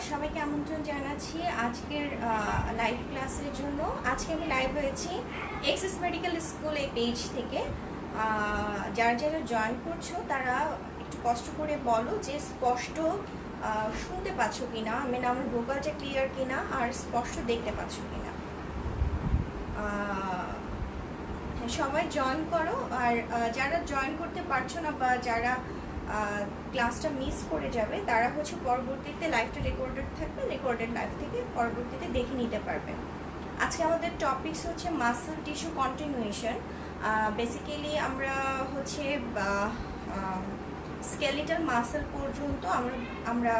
সবাইকে আমন্ত্রণ জানাচ্ছি আজকের লাইভ ক্লাসের জন্য। আজকে আমি লাইভ হয়েছি এক্সেস মেডিকেল স্কুল এই পেজ থেকে। যারা যারা জয়েন করছো তারা একটু কষ্ট করে বলো যে স্পষ্ট শুনতে পাচ্ছ কিনা, আমার ভোকালটা ক্লিয়ার কিনা আর স্পষ্ট দেখতে পাচ্ছ কিনা। সবাই জয়েন করো। আর যারা জয়েন করতে পারছো না বা যারা ক্লাসটা মিস করে যাবে তারা হচ্ছে পরবর্তীতে লাইভটা রেকর্ডেড থাকবে, রেকর্ডেড লাইভ থেকে পরবর্তীতে দেখে নিতে পারবে। আজকে আমাদের টপিকস হচ্ছে মাসল টিস্যু কন্টিনিউয়েশন। বেসিক্যালি আমরা হচ্ছে স্কেলিটাল মাসল পর্যন্ত আমরা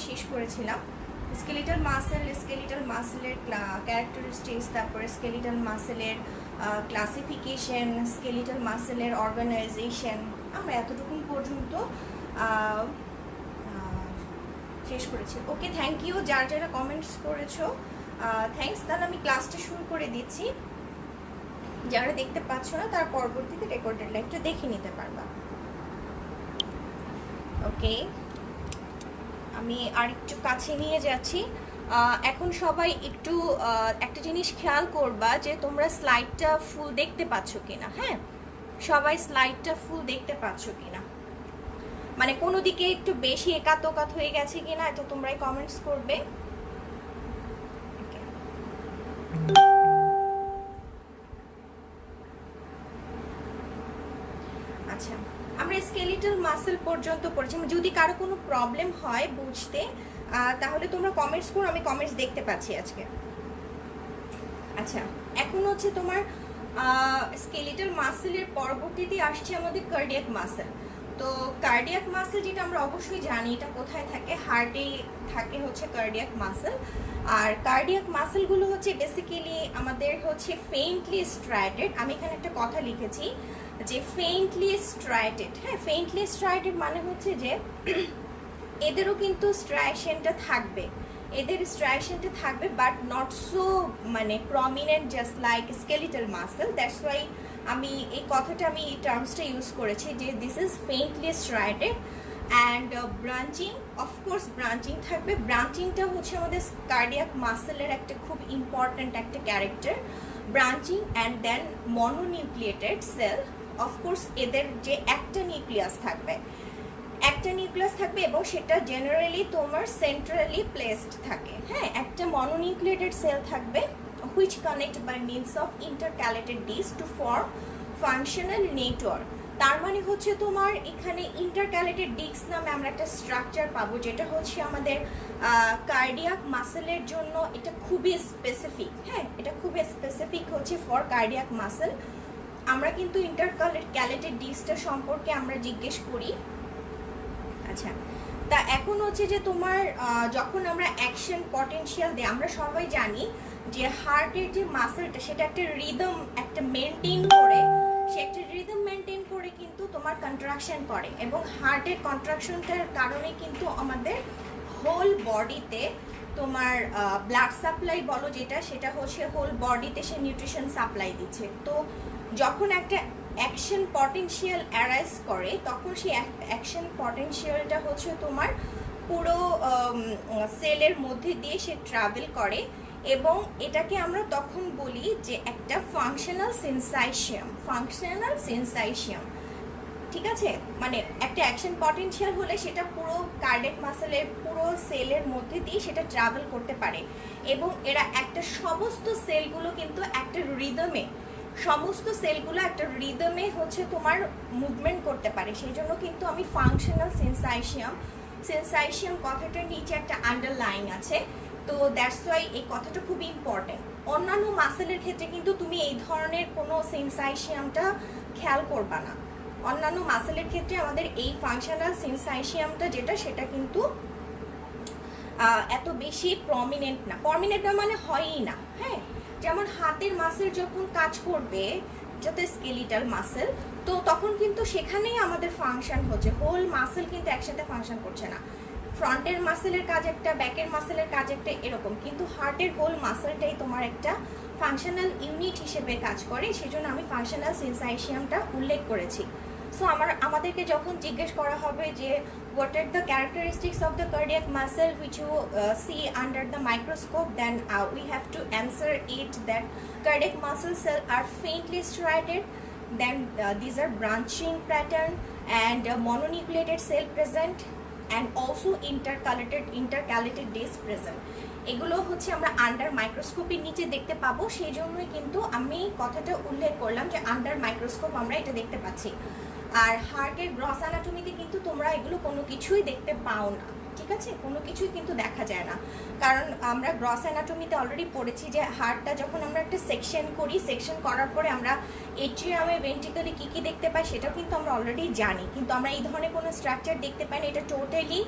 শেষ করেছিলাম। স্কেলিটাল মাসেলের ক্যারেক্টারিস্টিক্স, তারপরে স্কেলিটাল মাসেলের ক্লাসিফিকেশন, স্কেলিটাল মাসেলের অর্গানাইজেশন, আমরা এতটুকু পর্যন্ত শেষ করেছি। ওকে, থ্যাংক ইউ যারা যারা কমেন্টস করেছো, থ্যাংকস। তাহলে আমি ক্লাসটা শুরু করে দিচ্ছি। যারা দেখতে পাচ্ছ না তারা পরবর্তীতে রেকর্ডেড লাইভটা দেখে নিতে পারবা। ওকে, আমি আর একটু কাছে নিয়ে যাচ্ছি। এখন সবাই একটু একটা জিনিস খেয়াল করবা যে তোমরা স্লাইডটা ফুল দেখতে পাচ্ছ কিনা। হ্যাঁ, সবাই স্লাইডটা ফুল দেখতে পাচ্ছ কিনা, মানে কোনো দিকে একটু বেশি একাত ওকাত হয়ে গেছে কিনা এটা তোমরাই কমেন্টস করবে। আচ্ছা, আমরা স্কেলিটাল মাসল পর্যন্ত পড়েছি। যদি কারো কোনো প্রবলেম হয় বুঝতে তাহলে তোমরা কমেন্টস করো, আমি কমেন্টস দেখতে পাচ্ছি আজকে। আচ্ছা, এখন হচ্ছে তোমার স্কেলিটাল মাসেলের পরবর্তীতে আসছে আমাদের কার্ডিয়াক মাসেল। তো কার্ডিয়াক মাসেল যেটা আমরা অবশ্যই জানি এটা কোথায় থাকে, হার্টে থাকে হচ্ছে কার্ডিয়াক মাসেল। আর কার্ডিয়াক মাসেলগুলো হচ্ছে বেসিক্যালি আমাদের হচ্ছে ফেইন্টলি স্ট্রাইটেড। আমি এখানে একটা কথা লিখেছি যে ফেইন্টলি স্ট্রাইটেড। হ্যাঁ, ফেইন্টলি স্ট্রাইটেড মানে হচ্ছে যে এদেরও কিন্তু স্ট্রাইশনটা থাকবে, বাট নট সো মানে prominent just like skeletal muscle. That's why আমি এই কথাটা আমি এই টার্মসটা ইউজ করেছি যে this is faintly striated. And branching, of course branching থাকবে। ব্রাঞ্চিংটা হচ্ছে আমাদের কার্ডিয়াক মাসেলের একটা খুব ইম্পর্ট্যান্ট একটা character, branching. And then mononucleated cell, of course এদের যে একটা নিউক্লিয়াস থাকবে এবং সেটা জেনারেলি তোমার সেন্ট্রালি প্লেসড থাকে। হ্যাঁ, একটা মনোনিউক্লিয়েটেড সেল থাকবে which connect by means of intercalated disc to form functional network। তার মানে হচ্ছে তোমার এখানে ইন্টারক্যালেটেড ডিস্ক নামে আমরা একটা স্ট্রাকচার পাবো, যেটা হচ্ছে আমাদের কার্ডিয়াক মাসেলের জন্য এটা খুবই স্পেসিফিক। হ্যাঁ, এটা খুবই স্পেসিফিক হচ্ছে ফর কার্ডিয়াক মাসেল। আমরা কিন্তু ইন্টারক্যালেটেড ডিস্কটা সম্পর্কে আমরা জিজ্ঞেস করি। আচ্ছা, তা এখন হচ্ছে যে তোমার যখন আমরা অ্যাকশন পটেনশিয়াল দিই, আমরা সবাই জানি যে হার্টের যে মাসেলটা সেটা একটা রিদম মেনটেন করে কিন্তু তোমার কন্ট্রাকশন করে, এবং হার্টের কন্ট্রাকশনটার কারণে কিন্তু আমাদের হোল বডিতে তোমার ব্লাড সাপ্লাই বলো যেটা, সেটা হচ্ছে হোল বডিতে সে নিউট্রিশন সাপ্লাই দিচ্ছে। তো যখন একটা অ্যাকশন পটেনশিয়াল অ্যারাইজ করে তখন সেই অ্যাকশন পটেনশিয়ালটা হচ্ছে তোমার পুরো সেলের মধ্যে দিয়ে সে ট্রাভেল করে, এবং এটাকে আমরা তখন বলি যে একটা ফাংশনাল সেন্সাইশিয়াম। ঠিক আছে, মানে একটা অ্যাকশন পটেনশিয়াল হলে সেটা পুরো কার্ডিয়াক মাসেলের পুরো সেলের মধ্যে দিয়ে সেটা ট্রাভেল করতে পারে, এবং এরা একটা সমস্ত সেলগুলো একটা রিদমে হচ্ছে তোমার মুভমেন্ট করতে পারে। সেই জন্য কিন্তু আমি ফাংশনাল সেন্সাইশিয়াম কথাটার নিচে একটা আন্ডারলাইন আছে। তো দ্যাটস ওয়াই এই কথাটা খুব ইম্পর্টেন্ট। অন্যান্য মাসেলের ক্ষেত্রে কিন্তু তুমি এই ধরনের কোনো সেন্সাইশিয়ামটা খেয়াল করবা না। অন্যান্য মাসেলের ক্ষেত্রে আমাদের এই ফাংশনাল সেন্সাইশিয়ামটা যেটা, সেটা কিন্তু এত বেশি প্রমিনেন্ট না মানে হয়ই না। হ্যাঁ, যেমন হাতের মাসেল যখন কাজ করবে যাতে স্কেলিটাল মাসেল, তো তখন কিন্তু সেখানেই আমাদের ফাংশন হচ্ছে, হোল মাসেল কিন্তু একসাথে ফাংশন করছে না। ফ্রন্টের মাসেলের কাজ একটা, ব্যাকের মাসেলের কাজ একটা, এরকম। কিন্তু হার্টের হোল মাসেলটাই তোমার একটা ফাংশনাল ইউনিট হিসেবে কাজ করে, সেজন্য আমি ফাংশনাল সেন্সাইশিয়ামটা উল্লেখ করেছি। সো আমাদেরকে যখন জিজ্ঞেস করা হবে যে what are the characteristics of the cardiac muscle which you see under the microscope, then we have to answer it that cardiac muscle cells are faintly striated, then these are branching pattern and mononucleated cell present and also intercalated disc present. এগুলো হচ্ছে আমরা under মাইক্রোস্কোপের নিচে দেখতে পাবো, সেই জন্যই কিন্তু আমি কথাটা উল্লেখ করলাম যে আন্ডার মাইক্রোস্কোপ আমরা এটা দেখতে পাচ্ছি। আর হার্টের গ্রস অ্যানাটমিতে কিন্তু তোমরা এগুলো কোনো কিছুই দেখতে পাও না, ঠিক আছে, কোনো কিছুই কিন্তু দেখা যায় না, কারণ আমরা গ্রস অ্যানাটমিতে অলরেডি পড়েছি যে হার্টটা যখন আমরা একটা সেকশন করি, সেকশন করার পরে আমরা এট্রিয়ামে ভেন্ট্রিকলে কী কী দেখতে পাই সেটাও কিন্তু আমরা অলরেডি জানি, কিন্তু আমরা এই ধরনের কোনো স্ট্রাকচার দেখতে পাই না, এটা টোটালি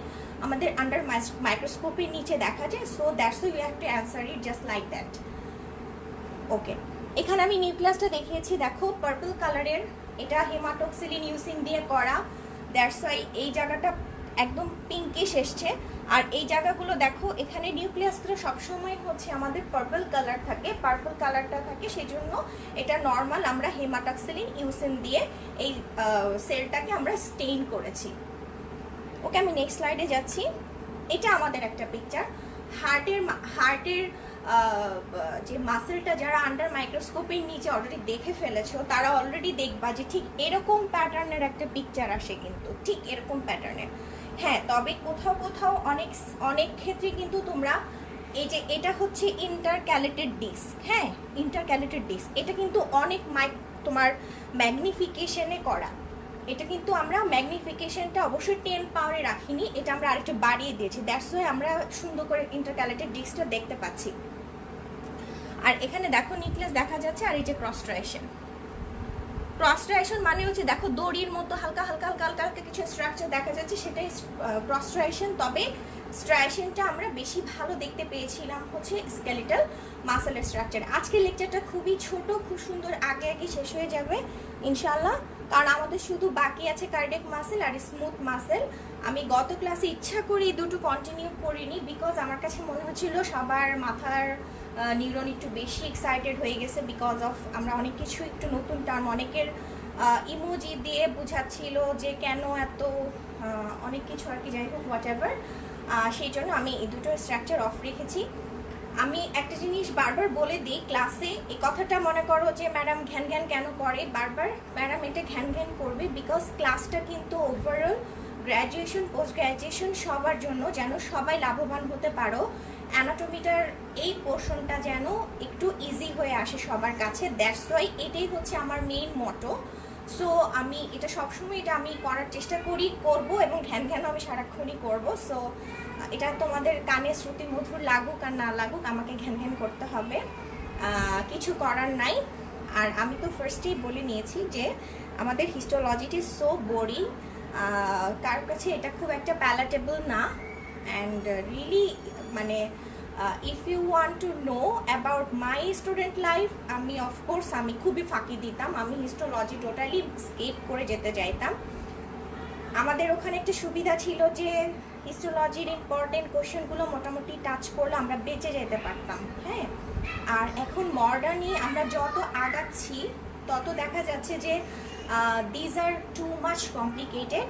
আমাদের আন্ডার মাইক্রোস্কোপের নিচে দেখা যায়। So that's you have to answer it just like that. Okay, এখানে আমি নিউক্লিয়াসটা দেখিয়েছি, দেখো পার্পল কালারের, এটা হেমাটোক্সিলিন ইউসিন দিয়ে করা, দ্যাটস ওয়াই এই জায়গাটা একদম পিঙ্কিশ এসছে। আর এই জায়গাগুলো দেখো, এখানে নিউক্লিয়াসটা সবসময় হচ্ছে আমাদের পার্পল কালার থাকে, পার্পল কালারটা থাকে, সেই জন্য এটা নর্মাল আমরা হেমাটোক্সিলিন ইউসিন দিয়ে এই সেলটাকে আমরা স্টেইন করেছি। ওকে, আমি নেক্সট স্লাইডে যাচ্ছি। এটা আমাদের একটা পিকচার হার্টের যে মাসেলটা যারা আন্ডার মাইক্রোস্কোপের নিচে অলরেডি দেখে ফেলেছো তারা অলরেডি দেখবা যে ঠিক এরকম প্যাটার্নের একটা পিকচার আসে, কিন্তু ঠিক এরকম প্যাটার্নের। হ্যাঁ, তবে কোথাও কোথাও অনেক ক্ষেত্রে কিন্তু তোমরা এই যে এটা হচ্ছে ইন্টারক্যালেটেড ডিস্ক, হ্যাঁ ইন্টারক্যালেটেড ডিস্ক, এটা কিন্তু অনেক তোমার ম্যাগনিফিকেশনে করা, এটা কিন্তু আমরা ম্যাগনিফিকেশনটা অবশ্যই 10 পাওয়ারে রাখিনি, এটা আমরা আরেকটু বাড়িয়ে দিয়েছি, দ্যাটস ওয়াই আমরা সুন্দর করে ইন্টারক্যালেটেড ডিস্কটা দেখতে পাচ্ছি। আর এখানে দেখো নিউক্লিয়াস দেখা যাচ্ছে, আর এই যে ক্রস স্ট্রাইশন মানে হচ্ছে দেখো দড়ির মতো হালকা হালকা হালকা হালকা হালকা কিছু স্ট্রাকচার দেখা যাচ্ছে, সেটাই ক্রস স্ট্রাইশন। তবে স্ট্রাইশনটা আমরা বেশি ভালো দেখতে পেয়েছিলাম হচ্ছে স্কেলিটাল মাসেলের স্ট্রাকচার। আজকের লেকচারটা খুবই ছোট, খুব সুন্দর, আগে আগে শেষ হয়ে যাবে ইনশাল্লাহ, কারণ আমাদের শুধু বাকি আছে কার্ডিয়াক মাসেল আর স্মুথ মাসেল। আমি গত ক্লাসে ইচ্ছা করি দুটো কন্টিনিউ করিনি, বিকজ আমার কাছে মনে হচ্ছিল সবার মাথার নিউরন একটু বেশি এক্সাইটেড হয়ে গেছে, বিকজ অফ আমরা অনেক কিছু একটু নতুন টার্ম অনেকের ইমোজি দিয়ে বুঝাচ্ছিল যে কেন এত অনেক কিছু আর কি, যাই হোক হোয়াট এভার, সেই জন্য আমি এই দুটো স্ট্রাকচার অফ রেখেছি। আমি একটা জিনিস বারবার বলে দিই ক্লাসে, এই কথাটা মনে করো যে ম্যাডাম ঘ্যান ঘ্যান কেন করে বারবার, ম্যাডাম এটা ঘ্যান ঘ্যান করবে বিকজ ক্লাসটা কিন্তু ওভারঅল গ্র্যাজুয়েশন পোস্ট গ্র্যাজুয়েশন সবার জন্য, যেন সবাই লাভবান হতে পারো, অ্যানাটমিটার এই পোর্শনটা যেন একটু ইজি হয়ে আসে সবার কাছে, দ্যাটস ওয়াই এটাই হচ্ছে আমার মেইন মটো। সো আমি এটা সবসময় এটা আমি করার চেষ্টা করবো, এবং ঘ্যান ঘ্যান আমি সারাক্ষণই করবো। সো এটা তোমাদের কানে শ্রুতি মধুর লাগুক আর না লাগুক, আমাকে ঘ্যান ঘ্যান করতে হবে, কিছু করার নাই। আর আমি তো ফার্স্টেই বলে নিয়েছি যে আমাদের হিস্টোলজিটি সো বোরিং, কার কাছে এটা খুব একটা প্যালাটেবল না, অ্যান্ড রিয়েলি মানে if you want to know about my student life, আমি অফকোর্স আমি খুবই ফাঁকি দিতাম, আমি হিস্টোলজি টোটালি স্কিপ করে যেতে চাইতাম। আমাদের ওখানে একটা সুবিধা ছিল যে হিস্টোলজির ইম্পর্টেন্ট কোশ্চেনগুলো মোটামুটি টাচ করলে আমরা বেঁচে যেতে পারতাম, হ্যাঁ। আর এখন মডার্নই আমরা যত আগাচ্ছি তত দেখা যাচ্ছে যে these are too much complicated,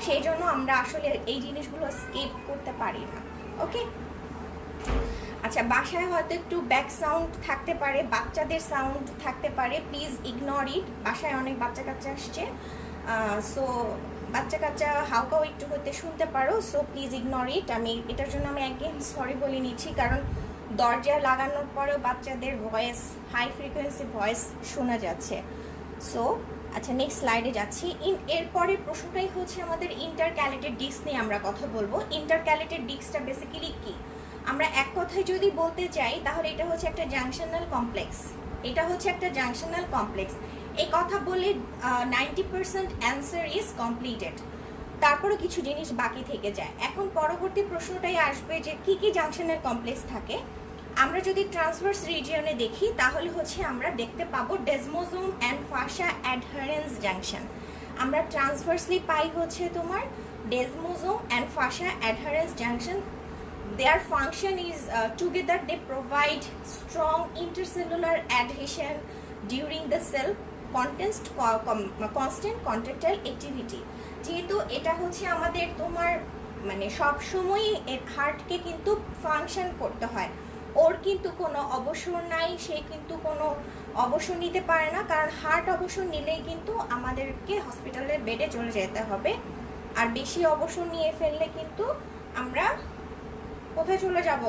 সেই জন্য আমরা আসলে এই জিনিসগুলো স্কিপ করতে পারি না। ওকে, আচ্ছা, বাসায় হয়তো একটু ব্যাক সাউন্ড থাকতে পারে, বাচ্চাদের সাউন্ড থাকতে পারে, প্লিজ ইগনোর ইট, বাসায় অনেক বাচ্চা কাচ্চা আসছে, সো বাচ্চা কাচ্চা হালকাও একটু হতে শুনতে পারো, সো প্লিজ ইগনোর ইট। আমি এটার জন্য আমি একদিন সরি বলে নিচ্ছি, কারণ দরজা লাগানোর পরেও বাচ্চাদের ভয়েস, হাই ফ্রিকোয়েন্সি ভয়েস শোনা যাচ্ছে। সো আচ্ছা, নেক্সট স্লাইডে যাচ্ছি। এরপরের প্রশ্নটাই হচ্ছে আমাদের ইন্টারক্যালেটেড ডিস্ক নিয়ে আমরা কথা বলবো। ইন্টারক্যালেটেড ডিস্কটা বেসিক্যালি কি, আমরা এক কথায় যদি বলতে চাই তাহলে এটা হচ্ছে একটা জাংশনাল কমপ্লেক্স, এটা হচ্ছে একটা জাংশনাল কমপ্লেক্স। এই কথা বলে 90% অ্যান্সার ইজ কমপ্লিটেড, তারপরে কিছু জিনিস বাকি থেকে যায়। এখন পরবর্তী প্রশ্নটাই আসবে যে কি কি জাংশনাল কমপ্লেক্স থাকে। আমরা যদি ট্রান্সভার্স রিজিয়নে দেখি তাহলে হচ্ছে আমরা দেখতে পাবো ডেসমোজোম অ্যান্ড ফাসা অ্যাডহারেন্স জাংশন। আমরা ট্রান্সভার্সলি পাই হচ্ছে তোমার desmosome and fascia adherens junction. Their function is together they provide strong intercellular adhesion during the cell constant contractile activity. যেহেতু এটা হচ্ছে আমাদের তোমার মানে সবসময় হার্টকে কিন্তু ফাংশন করতে হয়, ওর কিন্তু কোনো অবসর নাই, সে কিন্তু কোনো অবসর নিতে পারে না, কারণ হার্ট অবসর নিলেই কিন্তু আমাদেরকে হসপিটালের বেডে চলে যেতে হবে। আর বেশি অবসর নিয়ে ফেললে কিন্তু আমরা কোথায় চলে যাব,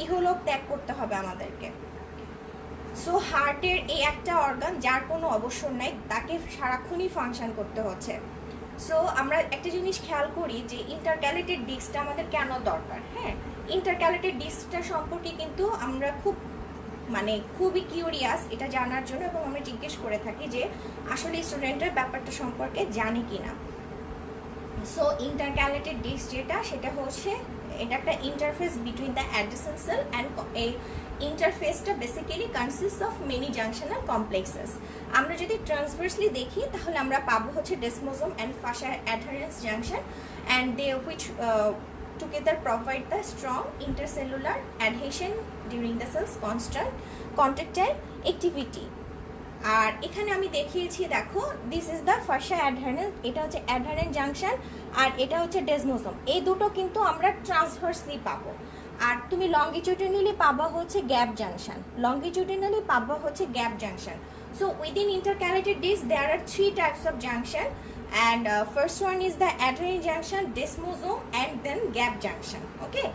ইহলোক ত্যাগ করতে হবে আমাদেরকে। সো হার্টের এই একটা অর্গান যার কোনো অবসর নাই, তাকে সারাক্ষণই ফাংশন করতে হচ্ছে। সো আমরা একটা জিনিস খেয়াল করি যে ইন্টারক্যালেটেড ডিস্কটা আমাদের কেন দরকার। হ্যাঁ, ইন্টারক্যালেটেড ডিস্কটা সম্পর্কে কিন্তু আমরা খুবই কিউরিয়াস এটা জানার জন্য, এবং আমরা জিজ্ঞেস করে থাকি যে আসলে স্টুডেন্টের ব্যাপারটা সম্পর্কে জানে কিনা। সো ইন্টারক্যালেটেড ডিস্ক সেটা হচ্ছে এটা একটা interface between the adjacent cell and এই ইন্টারফেসটা basically consist of many junctional complexes. আমরা যদি ট্রান্সভার্সলি দেখি তাহলে আমরা পাবো হচ্ছে desmosome and fascia adherens junction, and they which together provide the strong intercellular adhesion during the cell's constant contractile activity. আর এখানে আমি দেখিয়েছি, দেখো দিস ইজ দ্য ফাসা অ্যাডহারেন্স, এটা হচ্ছে অ্যাডহারেন্ট জাংশন, আর এটা হচ্ছে ডেসমোসোম। এই দুটো কিন্তু আমরা ট্রান্সভার্সলি পাবো। আর তুমি লঙ্গিটিউডিনালি পাবা হচ্ছে গ্যাপ জাংশন, লঙ্গিটিউডিনালি পাবা হচ্ছে gap junction. So within intercalated disc there are 3 types of junction, and first one is the adherent junction, desmosome, and then gap junction. Okay,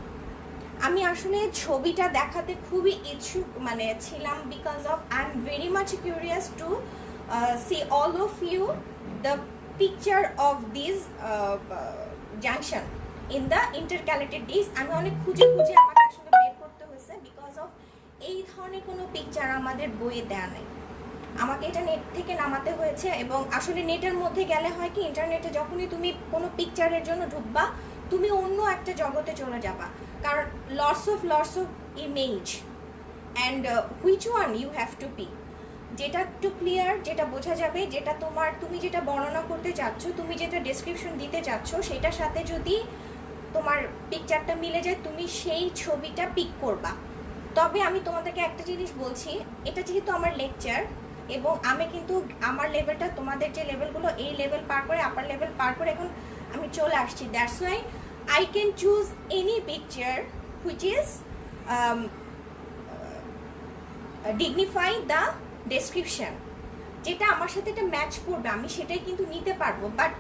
আমি আসলে ছবিটা দেখাতে খুবই ইচ্ছুক ছিলাম, because of I'm very much curious to see all of you the picture of this junction in the intercalated disc. আমি অনেক খুঁজে আমাকে আসলে বের করতে হয়েছে, because of এই ধরনের কোনো পিকচার আমাদের বইয়ে দেয়া নাই, আমাকে এটা নেট থেকে নামাতে হয়েছে। এবং আসলে নেটের মধ্যে গেলে হয় কি, ইন্টারনেটে যখনই তুমি কোনো পিকচারের জন্য ঢুকবা তুমি অন্য একটা জগতে চলে যাবা, কারণ lots of image, and which one you have to pick, যেটা একটু ক্লিয়ার, যেটা বোঝা যাবে, যেটা তুমি যেটা বর্ণনা করতে চাচ্ছ, তুমি যেটা ডেসক্রিপশন দিতে চাচ্ছ, সেটার সাথে যদি তোমার পিকচারটা মিলে যায় তুমি সেই ছবিটা পিক করবা। তবে আমি তোমাদেরকে একটা জিনিস বলছি, এটা যেহেতু আমার লেকচার এবং আমি কিন্তু আমার লেভেলটা তোমাদের যে লেভেলগুলো এই লেভেল পার করে আপার লেভেল পার করে এখন আমি চলে আসছি, that's why I can choose any picture which is dignify the description, যেটা আমার সাথে এটা ম্যাচ করবে আমি সেটাই কিন্তু নিতে পারবো। বাট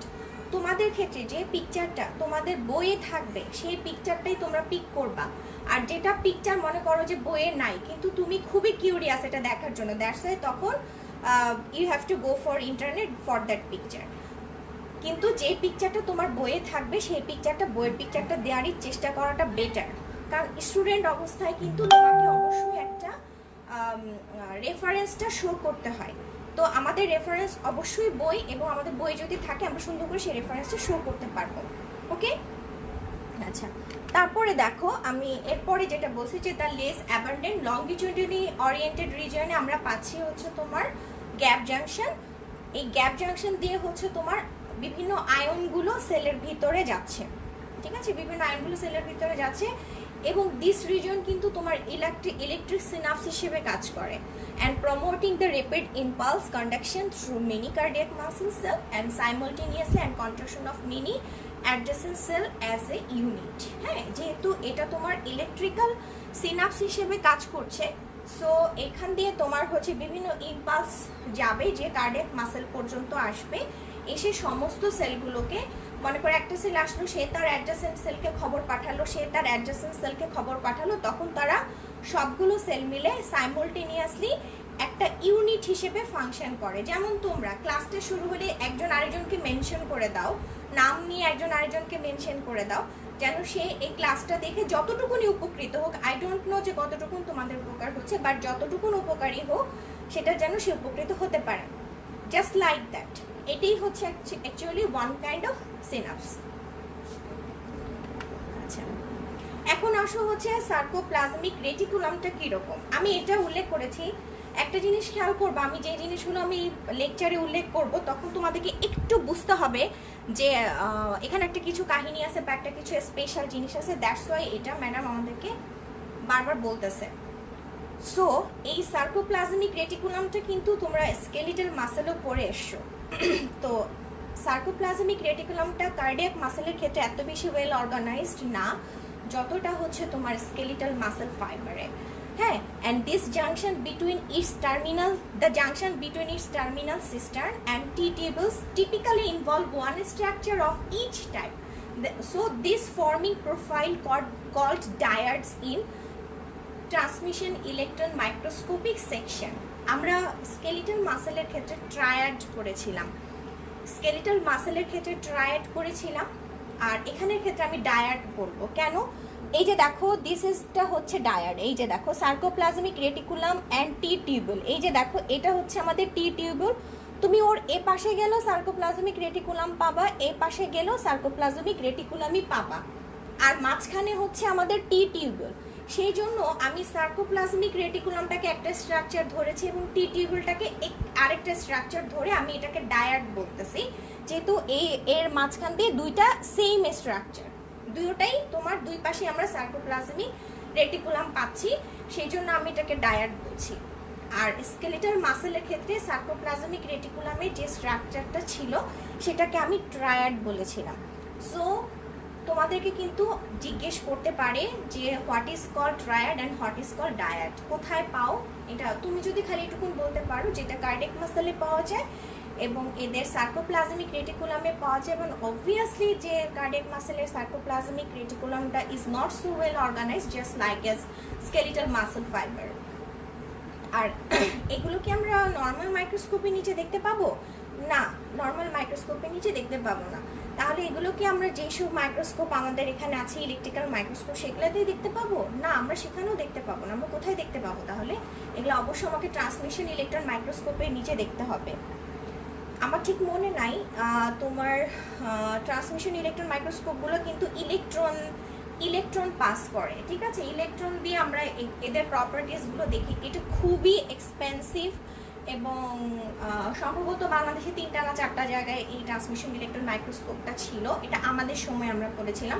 তোমাদের ক্ষেত্রে যে পিকচারটা তোমাদের বইয়ে থাকবে সেই পিকচারটাই তোমরা পিক করবা। আর যেটা পিকচার মনে করো যে বইয়ে নাই কিন্তু তুমি খুবই কিউরিয়াস এটা দেখার জন্য, দ্যাটস ওয়াই তখন you have to go for internet for that picture. কিন্তু যে পিকচারটা তোমার বইয়ে থাকবে সেই পিকচারটা বইয়ের পিকচারটা দেওয়ারই চেষ্টা করাটা বেটার, কারণ স্টুডেন্ট অবস্থায় কিন্তু তোমাকে অবশ্যই একটা রেফারেন্সটা শো করতে হয়। তো আমাদের রেফারেন্স অবশ্যই বই, এবং আমাদের বই যদি থাকে আমরা সুন্দর করে সেই রেফারেন্সটা শো করতে পারবো। ওকে, আচ্ছা তারপরে দেখো আমি এরপরে যেটা বলছি যে দ্য লেস অ্যাবান্ডেন্ট লঙ্গিটিউডিনালি ওরিয়েন্টেড রিজিয়নে আমরা পাচ্ছি হচ্ছে তোমার গ্যাপ জাংশন। এই গ্যাপ জাংশন দিয়ে হচ্ছে তোমার বিভিন্ন আয়নগুলো সেলের ভিতরে যাচ্ছে, ঠিক আছে, বিভিন্ন আয়নগুলো সেলের ভিতরে যাচ্ছে, এবং দিস রিজন কিন্তু তোমার ইলেকট্রিক সিনাপস হিসেবে কাজ করে, and promoting the rapid impulse conduction through many cardiac muscle cell and simultaneously and contraction of many adjacent cell as a unit. হ্যাঁ, যেহেতু এটা তোমার ইলেকট্রিক্যাল সিনাপস হিসেবে কাজ করছে, সো এখান দিয়ে তোমার হচ্ছে বিভিন্ন ইম্পালস যাবে যে কার্ডিয়াক মাসেল পর্যন্ত আসবে, এসে সমস্ত সেলগুলোকে, মনে করে একটা সেল আসলো, সে তার অ্যাডজাসেন্ট সেলকে খবর পাঠালো, সে তার অ্যাডজাসেন্ট সেলকে খবর পাঠালো, তখন তারা সবগুলো সেল মিলে সাইমultaneously একটা ইউনিট হিসেবে ফাংশন করে। যেমন তোমরা ক্লাসটা শুরু হলে একজন আরেকজনকে মেনশন করে দাও, নাম নিয়ে একজন আরেকজনকে মেনশন করে দাও, যেন সে এই ক্লাসটা দেখে যতটুকুনি উপকৃত হোক, আই ডোন্ট নো যে কতটুকুন তোমাদের উপকার হচ্ছে, বাট যতটুকুন উপকারী হোক সেটা যেন সে উপকৃত হতে পারে, জাস্ট লাইক দ্যাট। এটাই হচ্ছে actually one kind of synapse. আচ্ছা, এখন আসো হচ্ছে সার্কোপ্লাজমিক রেটিকুলামটা কীরকম। আমি এটা উল্লেখ করেছি, একটা জিনিস খেয়াল করবো, আমি যে জিনিসগুলো আমি লেকচারে উল্লেখ করব তখন তোমাদেরকে একটু বুঝতে হবে যে এখানে একটা কিছু কাহিনী আছে বা একটা কিছু স্পেশাল জিনিস আছে, দ্যাটস ওয়াই এটা ম্যাডাম আমাদেরকে বারবার বলতেছে। সো এই সার্কোপ্লাজমিক রেটিকুলামটা কিন্তু তোমরা স্কেলিটাল মাসেলও পড়ে এসছো। তো সার্কোপ্লাজমিক রেটিকুলামটা কার্ডিয়াক মাসেলের ক্ষেত্রে এত বেশি ওয়েল অর্গানাইজড না যতটা হচ্ছে তোমার স্কেলিটাল মাসেল ফাইবারে। হ্যাঁ, and this junction between its terminal cistern and T-tubules typically involve one structure of each type. So this forming profile called dyads in transmission electron microscopic section. আমরা skeletal মাসেলের ক্ষেত্রে triad করেছিলাম, আর এখানের ক্ষেত্রে আমি dyad বলবো। কেন? এই যে দেখো, দিস ইজটা হচ্ছে ডায়াড। এই যে দেখো sarcoplasmic reticulum and T tubule. এই যে দেখো, এটা হচ্ছে আমাদের টি টিউবুল। তুমি ওর এ পাশে গেলেও সার্কোপ্লাজমিক রেটিকুলাম পাবা, এ পাশে গেলেও সার্কোপ্লাজমিক রেটিকুলামই পাবা, আর মাঝখানে হচ্ছে আমাদের টি টিউবুল। সেই জন্য আমি সার্কোপ্লাজমিক রেটিকুলামটাকে একটা স্ট্রাকচার ধরেছি এবং টি টিউবুলটাকে আরেকটা স্ট্রাকচার ধরে আমি এটাকে ডায়াড বলতেছি, যেহেতু এর মাঝখান দিয়ে দুইটা সেম স্ট্রাকচার, দুটোটাই তোমার দুই পাশে আমরা সার্কোপ্লাজমিক রেটিকুলাম পাচ্ছি, সেই জন্য আমি এটাকে ডায়াড বলছি। আর স্কেলেটাল মাসেলের ক্ষেত্রে সার্কোপ্লাজমিক রেটিকুলামের যে স্ট্রাকচারটা ছিল সেটাকে আমি ট্রায়াড বলেছিলাম। সো তোমাদেরকে কিন্তু জিজ্ঞেস করতে পারে যে what is call triad and what is call dyad, কোথায় পাও? এটা তুমি যদি খালি এটুকুন বলতে পারো যেটা কার্ডিয়াক মাসেলে পাওয়া যায় এবং এদের সার্কোপ্লাজমিক রেটিকুলামে পাওয়া যায়, এবং অবভিয়াসলি যে কার্ডিয়াক মাসেলের সার্কোপ্লাজমিক রেটিকুলামটা is not so well organised just like as skeletal muscle fibre. আর এগুলো কি আমরা নর্মাল মাইক্রোস্কোপের নিচে দেখতে পাবো? না, নর্মাল মাইক্রোস্কোপের নিচে দেখতে পাবো না। তাহলে এগুলো কি আমরা যেসব মাইক্রোস্কোপ আমাদের এখানে আছে, ইলেকট্রিক্যাল মাইক্রোস্কোপ, সেগুলোতেই দেখতে পাবো? না, আমরা সেখানেও দেখতে পাবো না। আমরা কোথায় দেখতে পাবো তাহলে? এগুলো অবশ্যই আমাকে ট্রান্সমিশন ইলেকট্রন মাইক্রোস্কোপের নিচে দেখতে হবে। আমার ঠিক মনে নাই তোমার ট্রান্সমিশন ইলেকট্রন মাইক্রোস্কোপগুলো কিন্তু ইলেকট্রন পাস করে, ঠিক আছে? ইলেকট্রন দিয়ে আমরা এদের প্রপার্টিসগুলো দেখি। এটা খুবই এক্সপেন্সিভ এবং সম্ভবত বাংলাদেশে 3টা না 4টা জায়গায় এই ট্রান্সমিশন ইলেকট্রন মাইক্রোস্কোপটা ছিল। এটা আমাদের সময় আমরা পড়েছিলাম।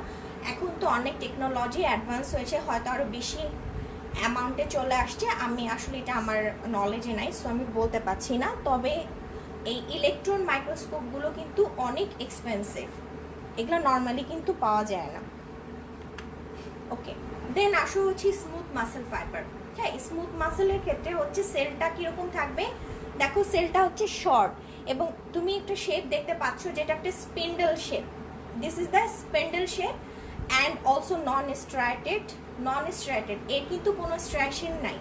এখন তো অনেক টেকনোলজি অ্যাডভান্স হয়েছে, হয়তো আরও বেশি অ্যামাউন্টে চলে আসছে। আমি আসলে এটা আমার নলেজে নাই, সো আমি বলতে পারছি না। তবে এই ইলেকট্রন মাইক্রোস্কোপগুলো কিন্তু অনেক এক্সপেন্সিভ, এগুলো নর্মালি কিন্তু পাওয়া যায় না। ওকে, দেন আসো হচ্ছে স্মুথ মাসেল ফাইবার। হ্যাঁ, স্মুথ মাসেলের ক্ষেত্রে হচ্ছে সেলটা কীরকম থাকবে? দেখো, সেলটা হচ্ছে শর্ট এবং তুমি একটা শেপ দেখতে পাচ্ছ যেটা একটা spindle shape. This is the spindle shape and also non striated. এর কিন্তু কোনো স্ট্রাইশন নাই।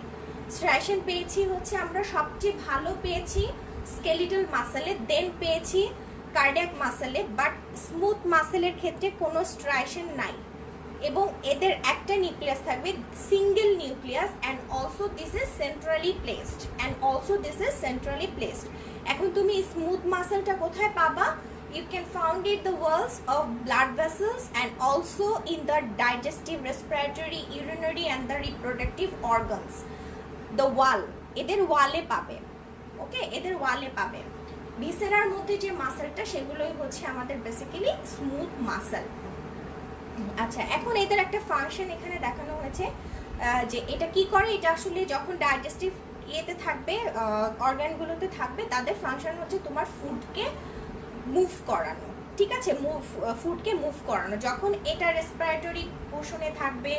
স্ট্রাইশন পেয়েছি হচ্ছে আমরা সবচেয়ে ভালো পেয়েছি স্কেলিটাল মাসেলে, দেন পেয়েছি কার্ডিয়াক মাসেলে, বাট স্মুথ মাসেলের ক্ষেত্রে কোনো স্ট্রাইশন নাই এবং এদের একটা নিউক্লিয়াস থাকবে, single nucleus, and also this is centrally placed. এখন তুমি স্মুথ মাসেলটা কোথায় পাবা? You can found it the walls of blood vessels and also in the digestive, respiratory, urinary and the reproductive organs. The wall, এদের ওয়ালে পাবে। ওকে, এদের ওয়ালে পাবে। ভিসেরার মধ্যে যে মাসেলটা সেগুলোই হচ্ছে আমাদের বেসিক্যালি স্মুথ মাসেল। আচ্ছা, এখন এদের একটা ফাংশন এখানে দেখানো হয়েছে যে এটা কি করে। এটা আসলে যখন ডাইজেস্টিভ ইয়েতে থাকবে, অর্গানগুলোতে থাকবে, তাদের ফাংশন হচ্ছে তোমার ফুডকে মুভ করানো, ঠিক আছে? ফুডকে মুভ করানো। যখন এটা রেসপিরেটরি পোর্শনে থাকবে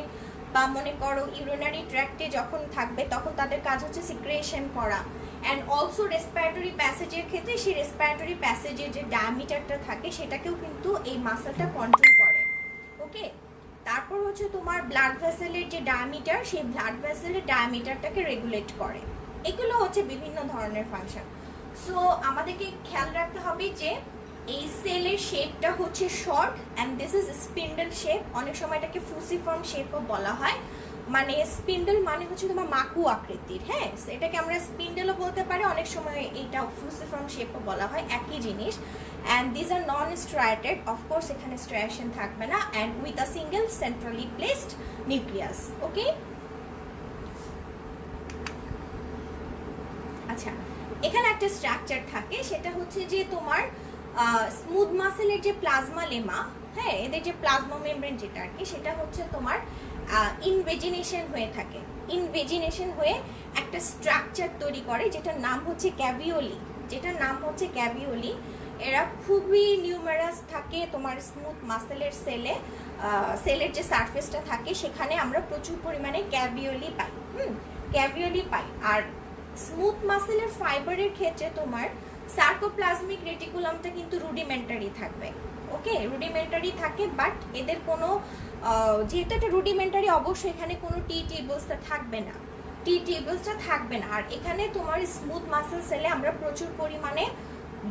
বা মনে করো ইউরিনারি ট্র্যাক্টে যখন থাকবে, তখন তাদের কাজ হচ্ছে সিক্রেশন করা। অ্যান্ড অলসো রেসপিরেটরি প্যাসেজের ক্ষেত্রে সেই রেসপিরেটরি প্যাসেজের যে ডায়ামিটারটা থাকে সেটাকেও কিন্তু এই মাসেলটা কন্ট্রোল করে। ওকে, তারপর হচ্ছে তোমার ব্লাড ভেসেলের যে ডায়ামিটার, সেই ব্লাড ভেসেলের ডায়ামিটারটাকে রেগুলেট করে। এগুলো হচ্ছে বিভিন্ন ধরনের ফাংশন। সো আমাদেরকে খেয়াল রাখতে হবে যে এই সেলের শেপটা হচ্ছে short and this is spindle shape. অনেক সময় এটাকে ফুসিফর্ম শেপও বলা হয়, মানে স্পিন্ডল মানে হচ্ছে তোমার মাকু আকৃতির। হ্যাঁ, এটাকে আমরা স্পিন্ডলও বলতে পারি, অনেক সময় এইটা ফুসিফর্ম শেপও বলা হয়, একই জিনিস। And this are non striated, of course এখানে স্ট্রাইশন থাকবে না, and with a single centrally placed nucleus. Okay, আচ্ছা, এখানে একটা স্ট্রাকচার থাকে, সেটা হচ্ছে যে তোমার স্মুথ মাসেলের যে প্লাজমা লেমা, হ্যাঁ, এদের যে প্লাজমা মেমব্রেন যেটা আর কি, সেটা হচ্ছে তোমার ইনভেজিনেশন হয়ে থাকে। ইনভেজিনেশন হয়ে একটা স্ট্রাকচার তৈরি করে যেটার নাম হচ্ছে ক্যাভিওলি। এরা খুবই নিউমেরাস থাকে তোমার স্মুথ মাসেলের সেলের যে সারফেসটা থাকে সেখানে আমরা প্রচুর পরিমাণে ক্যাভিওলি পাই। আর স্মুথ মাসেলের ফাইবারের ক্ষেত্রে তোমার সার্কোপ্লাজমিক রেটিকুলামটা কিন্তু রুডিমেন্টারি থাকবে। ওকে, রুডিমেন্টারি থাকে, বাট এদের কোনো যেহেতু এটা রুডিমেন্টারি অবশ্যই এখানে কোনো টি টেবলসটা থাকবে না। আর এখানে তোমার স্মুথ মাসেল সেলে আমরা প্রচুর পরিমাণে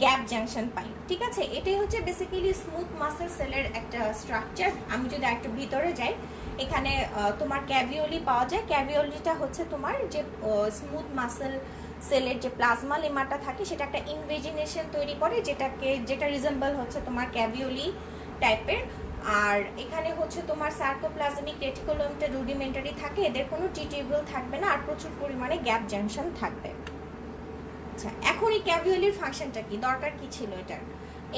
গ্যাপ জাংশন পাই। ঠিক আছে, এটাই হচ্ছে বেসিক্যালি স্মুথ মাসেল সেলের একটা স্ট্রাকচার। আমি যদি একটু ভিতরে যাই, এখানে তোমার ক্যাভিওলি পাওয়া যায়। ক্যাভিওলিটা হচ্ছে তোমার যে স্মুথ মাসেল সেলের যে প্লাজমা লেমাটা থাকে সেটা একটা ইনভেজিনেশন তৈরি করে যেটা রিজেম্বল হচ্ছে তোমার ক্যাভিওলি টাইপের। আর এখানে হচ্ছে তোমার সার্কোপ্লাজমিক রেটিকুলামটা রুডিমেন্টারি থাকে, এদের কোনো টিটিউবুল থাকবে না, আর প্রচুর পরিমাণে গ্যাপ জাংশন থাকবে। আচ্ছা, এখন এই ক্যাভিওলির ফাংশনটা কি, দরকার কি ছিল এটার?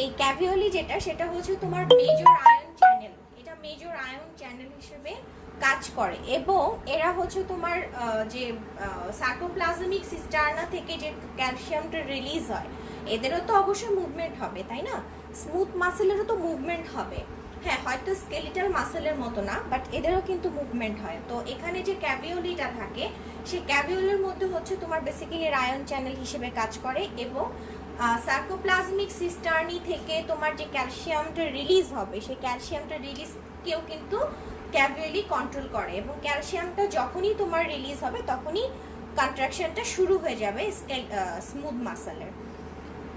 এই ক্যাভিওলি সেটা হচ্ছে তোমার মেজর আয়ন চ্যানেল। এটা মেজর আয়ন চ্যানেল হিসেবে কাজ করে, এবং এরা হচ্ছে তোমার যে সার্কোপ্লাজমিক সিস্টার্না থেকে যে ক্যালসিয়ামটা রিলিজ হয়, এদেরও তো অবশ্যই মুভমেন্ট হবে, তাই না? স্মুথ মাসেলেরও তো মুভমেন্ট হবে, হ্যাঁ, হয়তো স্কেলিটাল মাসেলের মতো না, বাট এদেরও কিন্তু মুভমেন্ট হয়। তো এখানে যে ক্যাভিওলিটা থাকে, সেই ক্যাভিওলির মধ্যে হচ্ছে তোমার বেসিক্যালি আয়ন চ্যানেল হিসেবে কাজ করে, এবং সার্কোপ্লাজমিক সিস্টার্নি থেকে তোমার যে ক্যালসিয়ামটা রিলিজ হবে, সেই ক্যালসিয়ামটা রিলিজকেও কিন্তু ক্যাভিওলি কন্ট্রোল করে, এবং ক্যালসিয়ামটা যখনই তোমার রিলিজ হবে তখনই কন্ট্রাকশনটা শুরু হয়ে যাবে smooth মাসেলের।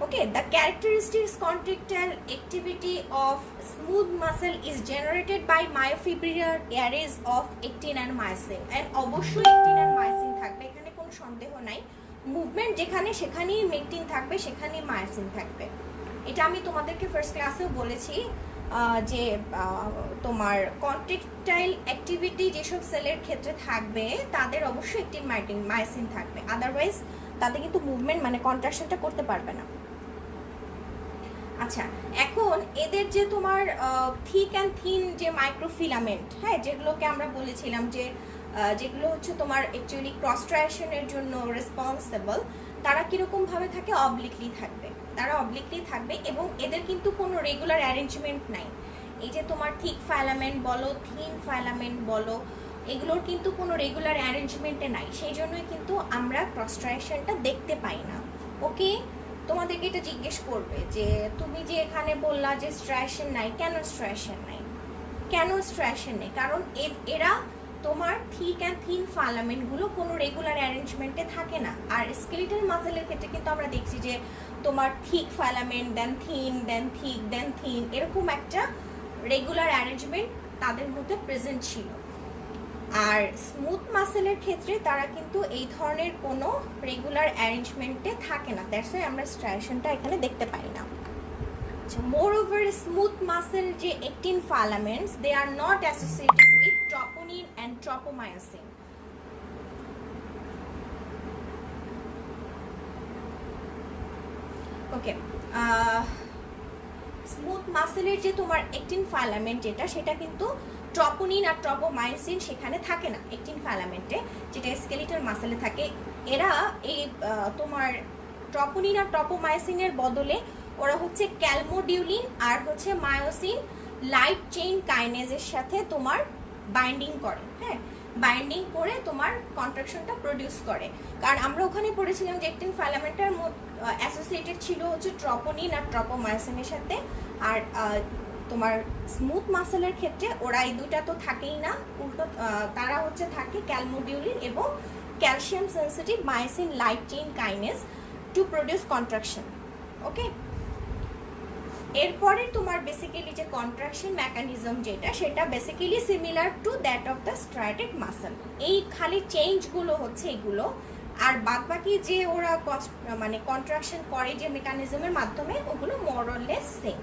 Okay, the characteristics contractile activity of smooth muscle is generated by myofibrillar arrays of actin and myosin, and অবশ্যই actin and myosin থাকবে, এখানে কোনো সন্দেহ নাই। মুভমেন্ট যেখানে সেখানেই মেকটিন থাকবে, সেখানেই মায়োসিন থাকবে। এটা আমি তোমাদেরকে ফার্স্ট ক্লাসেও বলেছি যে তোমার কন্ট্রাকটাইল অ্যাক্টিভিটি যেসব সেলের ক্ষেত্রে থাকবে তাদের অবশ্যই একটিন মায়োসিন থাকবে, আদারওয়াইজ তাদের কিন্তু মুভমেন্ট মানে কন্ট্রাকশনটা করতে পারবে না। আচ্ছা, এখন এদের যে তোমার থিক অ্যান্ড থিন যে মাইক্রোফিলামেন্ট, হ্যাঁ, যেগুলোকে আমরা বলেছিলাম যে যেগুলো হচ্ছে তোমার অ্যাকচুয়ালি ক্রস ট্রায়াকশনের জন্য রেসপন্সিবল, তারা কীরকমভাবে থাকে? অবলিকলি থাকবে, এবং এদের কিন্তু কোনো রেগুলার অ্যারেঞ্জমেন্ট নাই। এই যে তোমার থিক ফাইলামেন্ট বলো, থিন ফাইলামেন্ট বলো, এগুলোর কিন্তু কোনো রেগুলার অ্যারেঞ্জমেন্টে নাই, সেই জন্যই কিন্তু আমরা ক্রস ট্রায়াকশনটা দেখতে পাই না। ওকে, তোমাদেরকে এটা জিজ্ঞেস করবে যে তুমি যে এখানে বললা যে স্ট্রায়াকশন নাই, কেন স্ট্রায়াকশন নেই? কারণ এরা তোমার থিক অ্যান্ড থিন ফাইলামেন্টগুলো কোনো রেগুলার অ্যারেঞ্জমেন্টে থাকে না। আর স্কেলিটাল মাসেলের ক্ষেত্রে কিন্তু আমরা দেখছি যে তোমার থিক ফাইলামেন্ট, দেন থিন, দেন থিক, দেন থিন, এরকম একটা রেগুলার অ্যারেঞ্জমেন্ট তাদের মধ্যে প্রেজেন্ট ছিল। আর স্মুথ মাসেলের ক্ষেত্রে তারা কিন্তু এই ধরনের কোনো রেগুলার অ্যারেঞ্জমেন্টে থাকে না, দ্যাটস ওয়াই আমরা স্ট্রায়াকশনটা এখানে দেখতে পাই না। Moreover, smooth muscle যে actin filaments, they are not associated with troponin and tropomyosin. Okay, smooth মাসেলের যে তোমার একটিন ফাইলামেন্ট সেটা কিন্তু ট্রপোনিন আর ট্রপোমায়োসিন সেখানে থাকে না একটিন ফাইলামেন্টে, যেটা স্কেলিটাল মাসেলে থাকে। এরা এই তোমার ট্রপোনিন আর ট্রপোমায়োসিনের বদলে ওরা হচ্ছে ক্যালমোডিউলিন আর হচ্ছে মায়োসিন লাইট চেইন কাইনেজের সাথে তোমার বাইন্ডিং করে, হ্যাঁ, বাইন্ডিং করে তোমার কন্ট্রাকশনটা প্রডিউস করে। কারণ আমরা ওখানে পড়েছিলাম যে একটিন ফাইলামেন্টার অ্যাসোসিয়েটেড ছিল হচ্ছে ট্রপোনিন আর ট্রপোমায়োসিনের সাথে, আর তোমার স্মুথ মাসেলের ক্ষেত্রে ওরা এই দুইটা তো থাকেই না, উল্টো তারা হচ্ছে থাকে ক্যালমোডিউলিন এবং calcium sensitive myosin light chain kinase to produce contraction. Okay, এরপরে তোমার বেসিক্যালি যে কন্ট্রাকশন মেকানিজম সেটা basically similar to that of the striated muscle. এই খালি চেঞ্জগুলো হচ্ছে এগুলো, আর বাদবাকি যে ওরা মানে কন্ট্রাকশন করে যে মেকানিজমের মাধ্যমে, ওগুলো মোর অর লেস সেম।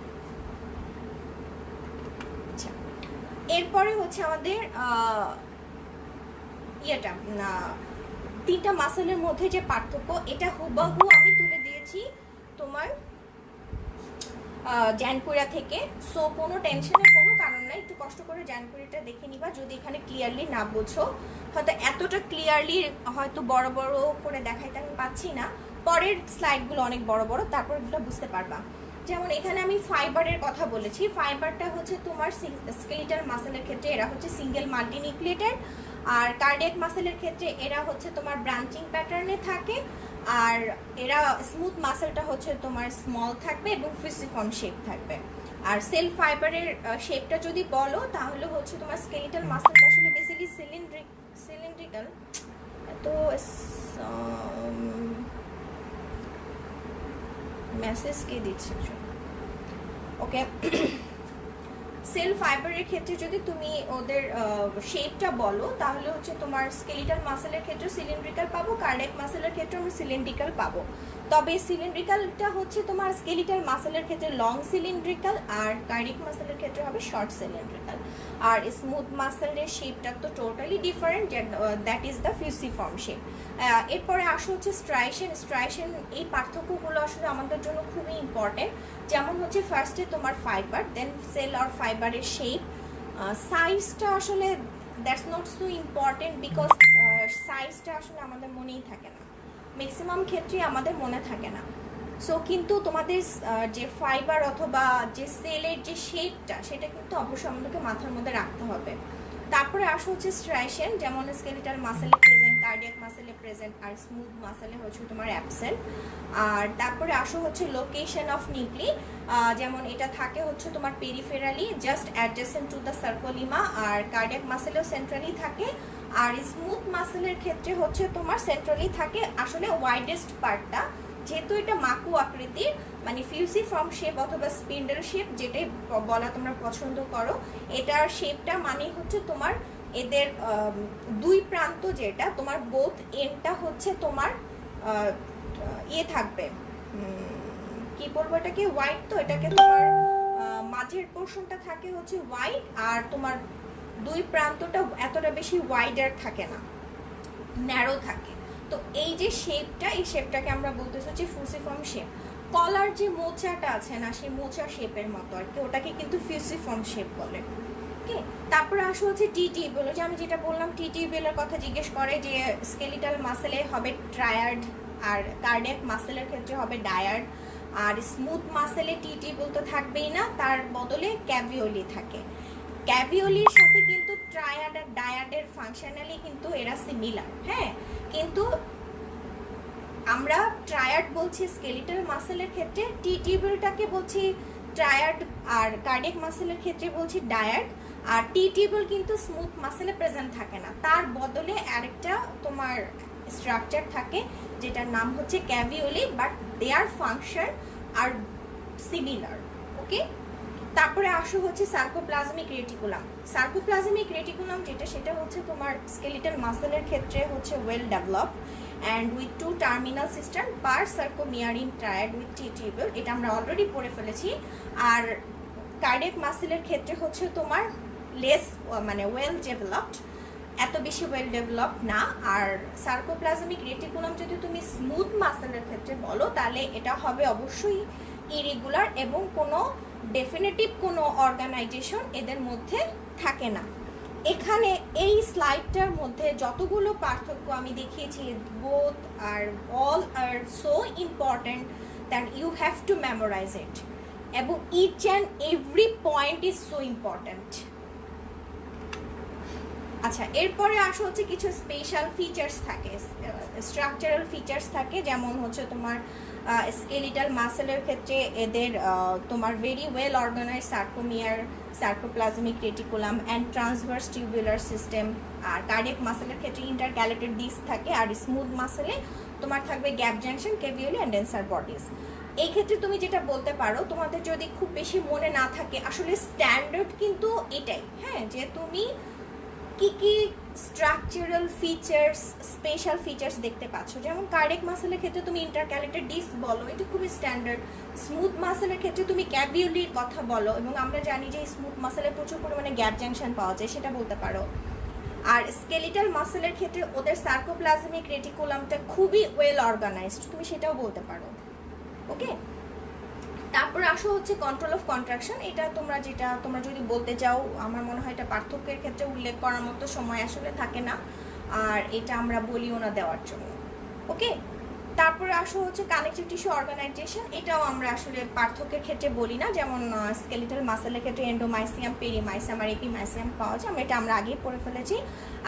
আচ্ছা, এরপরে হচ্ছে আমাদের তিনটা মাসেলের মধ্যে যে পার্থক্য, এটা হুবহু আমি তুলে দিয়েছি তোমার জ্যানকুরা থেকে। সো কোনো টেনশনের কোনো কারণ নাই, একটু কষ্ট করে জ্যানকুরিটা দেখে নিবা যদি এখানে ক্লিয়ারলি না বোঝো। হয়তো এতটা ক্লিয়ারলি হয়তো বড় বড় করে দেখাইতে আমি পাচ্ছি না, পরের স্লাইডগুলো অনেক বড় বড়, তারপর এগুলো বুঝতে পারবা। যেমন এখানে আমি ফাইবারের কথা বলেছি, ফাইবারটা হচ্ছে তোমার স্কেলিটাল মাসেলের ক্ষেত্রে এরা হচ্ছে সিঙ্গেল মাল্টিনিউক্লিয়েটেড, আর কার্ডিয়াক মাসেলের ক্ষেত্রে এরা হচ্ছে তোমার ব্রাঞ্চিং প্যাটার্নে থাকে, আর এরা স্মুথ মাসেলটা হচ্ছে তোমার স্মল থাকবে এবং ফিসিফর্ম শেপ থাকবে। আর সেল ফাইবারের শেপটা যদি বলো তাহলে হচ্ছে তোমার স্কেলিটাল মাসেলটা আসলে বেসিক্যালি সিলিন্ড্রিক্যাল। তো মেসেজ কে দিচ্ছে? ওকে, সেল ফাইবারের ক্ষেত্রে যদি তুমি ওদের শেপটা বলো তাহলে হচ্ছে তোমার স্কেলিটাল মাসেলের ক্ষেত্রে সিলিন্ড্রিক্যাল পাবো, কার্ডিয়াক মাসেলের ক্ষেত্রে আমরা সিলিন্ড্রিক্যাল পাবো। তবে সিলিন্ড্রিক্যালটা হচ্ছে তোমার স্কেলিটাল মাসেলের ক্ষেত্রে লং সিলিন্ড্রিক্যাল, আর কার্ডিয়াক মাসেলের ক্ষেত্রে হবে শর্ট সিলিন্ড্রিক্যাল। আর স্মুথ মাসেলের শেপটা তো totally different, that is the fusiform shape. এরপরে আসো হচ্ছে স্ট্রাইশন। এই পার্থক্যগুলো আসলে আমাদের জন্য খুবই ইম্পর্টেন্ট। যেমন হচ্ছে ফার্স্টে তোমার ফাইবার, দেন সেল আর ফাইবারের শেপ। সাইজটা আসলে that's not so important, because সাইজটা আসলে আমাদের মনেই থাকে না, ম্যাক্সিমাম ক্ষেত্রে আমাদের মনে থাকে না। সো কিন্তু তোমাদের যে ফাইবার অথবা যে সেলের যে শেপটা সেটা কিন্তু অবশ্যই আমাদেরকে মাথার মধ্যে রাখতে হবে। তারপরে আসো হচ্ছে স্ট্রাইশন, যেমন স্কেলিটাল মাসেলে প্রেজেন্ট, কার্ডিয়াক মাসেলে প্রেজেন্ট, আর স্মুথ মাসেলে হচ্ছে তোমার অ্যাবসেন্ট। আর তারপরে আসো হচ্ছে লোকেশন অফ নিউক্লি, যেমন এটা থাকে হচ্ছে তোমার peripherally just adjacent to the sarcolemma, আর কার্ডিয়াক মাসেলেও সেন্ট্রালি থাকে। আর স্মুথ মাসেলের ক্ষেত্রে হচ্ছে তোমার সেন্ট্রালি থাকে আসলে ওয়াইডেস্ট পার্টটা, যেহেতু এটা মাকু আকৃতির মানে ফিউসিফর্ম শেপ অথবা স্পিন্ডেল শেপ যেটাই বলা তোমরা পছন্দ করো, এটার শেপটা মানে হচ্ছে তোমার এদের দুই প্রান্ত যেটা তোমার বোথ এন্ডটা হচ্ছে তোমার ইয়ে থাকবে, কি বলবো এটাকে, হোয়াইট। তো এটাকে তোমার মাঝের পোর্শনটা থাকে হচ্ছে হোয়াইট, আর তোমার দুই প্রান্তটা এতটা বেশি ওয়াইডার থাকে না, ন্যারো থাকে। তো এই যে শেপটা, এই শেপটাকে আমরা বলতেছি হচ্ছে ফিউসিফর্ম শেপ। কলার যে মোচাটা আছে না, সেই মোচা শেপের মতো আর কি, ওটাকে কিন্তু ফিউসিফর্ম শেপ বলে। ওকে, তারপরে আসো হচ্ছে টি টিউবুল। যে আমি যেটা বললাম টি টিউবুলের কথা জিজ্ঞেস করে যে স্কেলিটাল মাসেলে হবে ট্রায়াড, আর কার্ডিয়াক মাসেলের ক্ষেত্রে হবে ডায়াড। আর স্মুথ মাসেলে টি টিউবুল তো থাকবেই না, তার বদলে ক্যাভিওলি থাকে। ক্যাভিওলির সাথে কিন্তু ট্রায়াড আর ডায়াডের ফাংশনালি কিন্তু এরা সিমিলার, হ্যাঁ, কিন্তু আমরা ট্রায়াড বলছি স্কেলিটাল মাসেলের ক্ষেত্রে, টি টিউবুলটাকে বলছি ট্রায়াড, আর কার্ডিয়াক মাসেলের ক্ষেত্রে বলছি ডায়াড। আর টি টিউবুল কিন্তু স্মুথ মাসেলে প্রেজেন্ট থাকে না, তার বদলে আরেকটা তোমার স্ট্রাকচার থাকে যেটার নাম হচ্ছে caveolae, but their function are similar. Okay, তারপরে আসো হচ্ছে সার্কোপ্লাজমিক রেটিকুলাম। সার্কোপ্লাজমিক রেটিকুলাম যেটা, সেটা হচ্ছে তোমার স্কেলিটাল মাসেলের ক্ষেত্রে হচ্ছে well developed and with two terminal system per sarcomere in triad with T tubule, এটা আমরা অলরেডি পড়ে ফেলেছি। আর কার্ডিয়াক মাসেলের ক্ষেত্রে হচ্ছে তোমার লেস মানে ওয়েল ডেভেলপড, এত বেশি ওয়েল ডেভেলপড না। আর সার্কোপ্লাজমিক রেটিকুলাম যদি তুমি স্মুথ মাসেলের ক্ষেত্রে বলো তাহলে এটা হবে অবশ্যই ইরেগুলার, এবং কোনো ডেফিনেটিভ কোনো অর্গানাইজেশন এদের মধ্যে থাকে না। এখানে এই স্লাইডটার মধ্যে যতগুলো পার্থক্য আমি দেখিয়েছি, both are all are so important that you have to memorise it, এবং each and every point is so important. আচ্ছা, এরপরে আসো হচ্ছে কিছু স্পেশাল ফিচার্স থাকে, স্ট্রাকচারাল ফিচার্স থাকে, যেমন হচ্ছে তোমার স্কেলিটাল মাসেলের ক্ষেত্রে এদের তোমার very well organise sarcomere, sarcoplasmic reticulum and transverse tubular system. আর কার্ডিয়াক মাসেলের ক্ষেত্রে ইন্টারক্যালেটেড ডিস্ক থাকে, আর স্মুথ মাসেলে তোমার থাকবে gap junction, caveolae and ডেন্সার bodies. এই ক্ষেত্রে তুমি যেটা বলতে পারো, তোমাদের যদি খুব বেশি মনে না থাকে, আসলে স্ট্যান্ডার্ড কিন্তু এটাই, হ্যাঁ, যে তুমি কি কি স্ট্রাকচারাল ফিচার্স, স্পেশাল ফিচার্স দেখতে পাচ্ছ। যেমন কার্ডিয়াক মাসেলের ক্ষেত্রে তুমি ইন্টারক্যালেটেড ডিস্ক বলো, এটা খুবই স্ট্যান্ডার্ড। স্মুথ মাসেলের ক্ষেত্রে তুমি ক্যাভিওলির কথা বলো, এবং আমরা জানি যে স্মুথ মাসেলে প্রচুর পরিমাণে গ্যাপ জাংশন পাওয়া যায়, সেটা বলতে পারো। আর স্কেলিটাল মাসেলের ক্ষেত্রে ওদের সার্কোপ্লাজমিক রেটিকুলামটা খুবই ওয়েল অর্গানাইজড, তুমি সেটাও বলতে পারো। ওকে, তারপরে আসো হচ্ছে কন্ট্রোল অফ কন্ট্রাকশন। এটা তোমরা যদি বলতে চাও, আমার মনে হয় এটা পার্থক্যের ক্ষেত্রে উল্লেখ করার মতো সময় আসলে থাকে না, আর এটা আমরা বলিও না দেওয়ার জন্য। ওকে, তারপরে আসো হচ্ছে কানেকটিভ টিস্যু অর্গানাইজেশন। এটাও আমরা আসলে পার্থক্যের ক্ষেত্রে বলি না, যেমন স্কেলিটাল মাসেলের ক্ষেত্রে এন্ডোমাইসিয়াম, পেরিমাইসিয়াম আর এপিমাইসিয়াম পাওয়া যায়, এটা আমরা আগেই পড়ে ফেলেছি।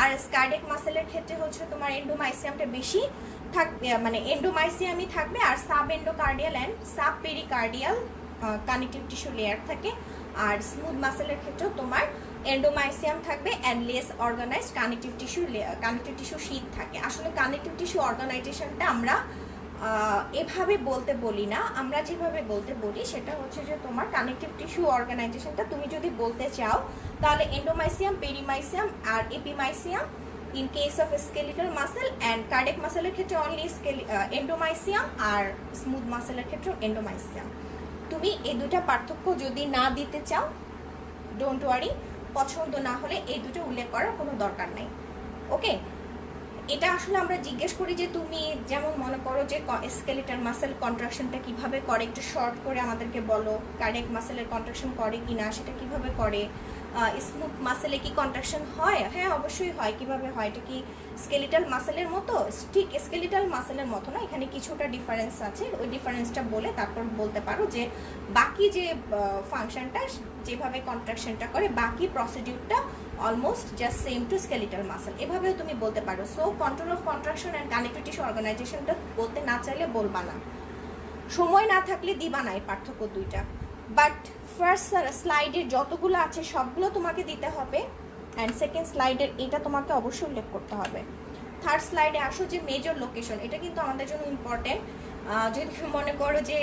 আর কার্ডিয়াক মাসেলের ক্ষেত্রে হচ্ছে তোমার এন্ডোমাইসিয়ামটা বেশি থাকবে, মানে এন্ডোমাইসিয়ামই থাকবে, আর sub endocardial and sub pericardial connective tissue layer থাকে। আর স্মুথ মাসেলের ক্ষেত্রেও তোমার এন্ডোমাইসিয়াম থাকবে and less organised connective tissue sheet থাকে। আসলে কানেকটিভ টিস্যু অর্গানাইজেশনটা আমরা এভাবে বলতে বলি না, আমরা যেভাবে বলতে বলি সেটা হচ্ছে যে তোমার কানেকটিভ টিস্যু অর্গানাইজেশনটা তুমি যদি বলতে চাও তাহলে এন্ডোমাইসিয়াম, পেরিমাইসিয়াম আর epimysium in case of skeletal muscle, and cardiac মাসেলের ক্ষেত্রে অনলি এন্ডোমাইসিয়াম, আর স্মুথ মাসেলের ক্ষেত্রে এন্ডোমাইসিয়াম। তুমি এই দুটা পার্থক্য যদি না দিতে চাও, ডোন্ট ওয়ারি, পছন্দ না হলে এই দুটো উল্লেখ করার কোনো দরকার নেই। ওকে, এটা আসলে আমরা জিজ্ঞেস করি যে তুমি যেমন মনে করো যে স্কেলিটাল মাসেল কন্ট্রাকশনটা কিভাবে করে, একটু শর্ট করে আমাদেরকে বলো। কার্ডিয়াক মাসেলের কন্ট্রাকশন করে কি না, সেটা কিভাবে করে। স্মুথ মাসেলে কি কন্ট্রাকশন হয়? হ্যাঁ, অবশ্যই হয়। কিভাবে হয়? এটা কি স্কেলিটাল মাসেলের মতো? ঠিক স্কেলিটাল মাসেলের মতো না, এখানে কিছুটা ডিফারেন্স আছে। ওই ডিফারেন্সটা বলে তারপর বলতে পারো যে বাকি যে ফাংশনটা, যেভাবে কন্ট্রাকশনটা করে, বাকি প্রসিডিউরটা almost just same to skeletal muscle, এভাবেও তুমি বলতে পারো। So control of contraction and connective tissue অর্গানাইজেশনটা বলতে না চাইলে বলবা না, সময় না থাকলে দিবা না এই পার্থক্য দুইটা। বাট ফার্স্ট স্লাইডের যতগুলো আছে সবগুলো তোমাকে দিতে হবে, অ্যান্ড সেকেন্ড স্লাইডের এটা তোমাকে অবশ্যই উল্লেখ করতে হবে। থার্ড স্লাইডে আসো যে মেজর লোকেশন, এটা কিন্তু আমাদের জন্য ইম্পর্টেন্ট। যদি তুমি মনে করো যে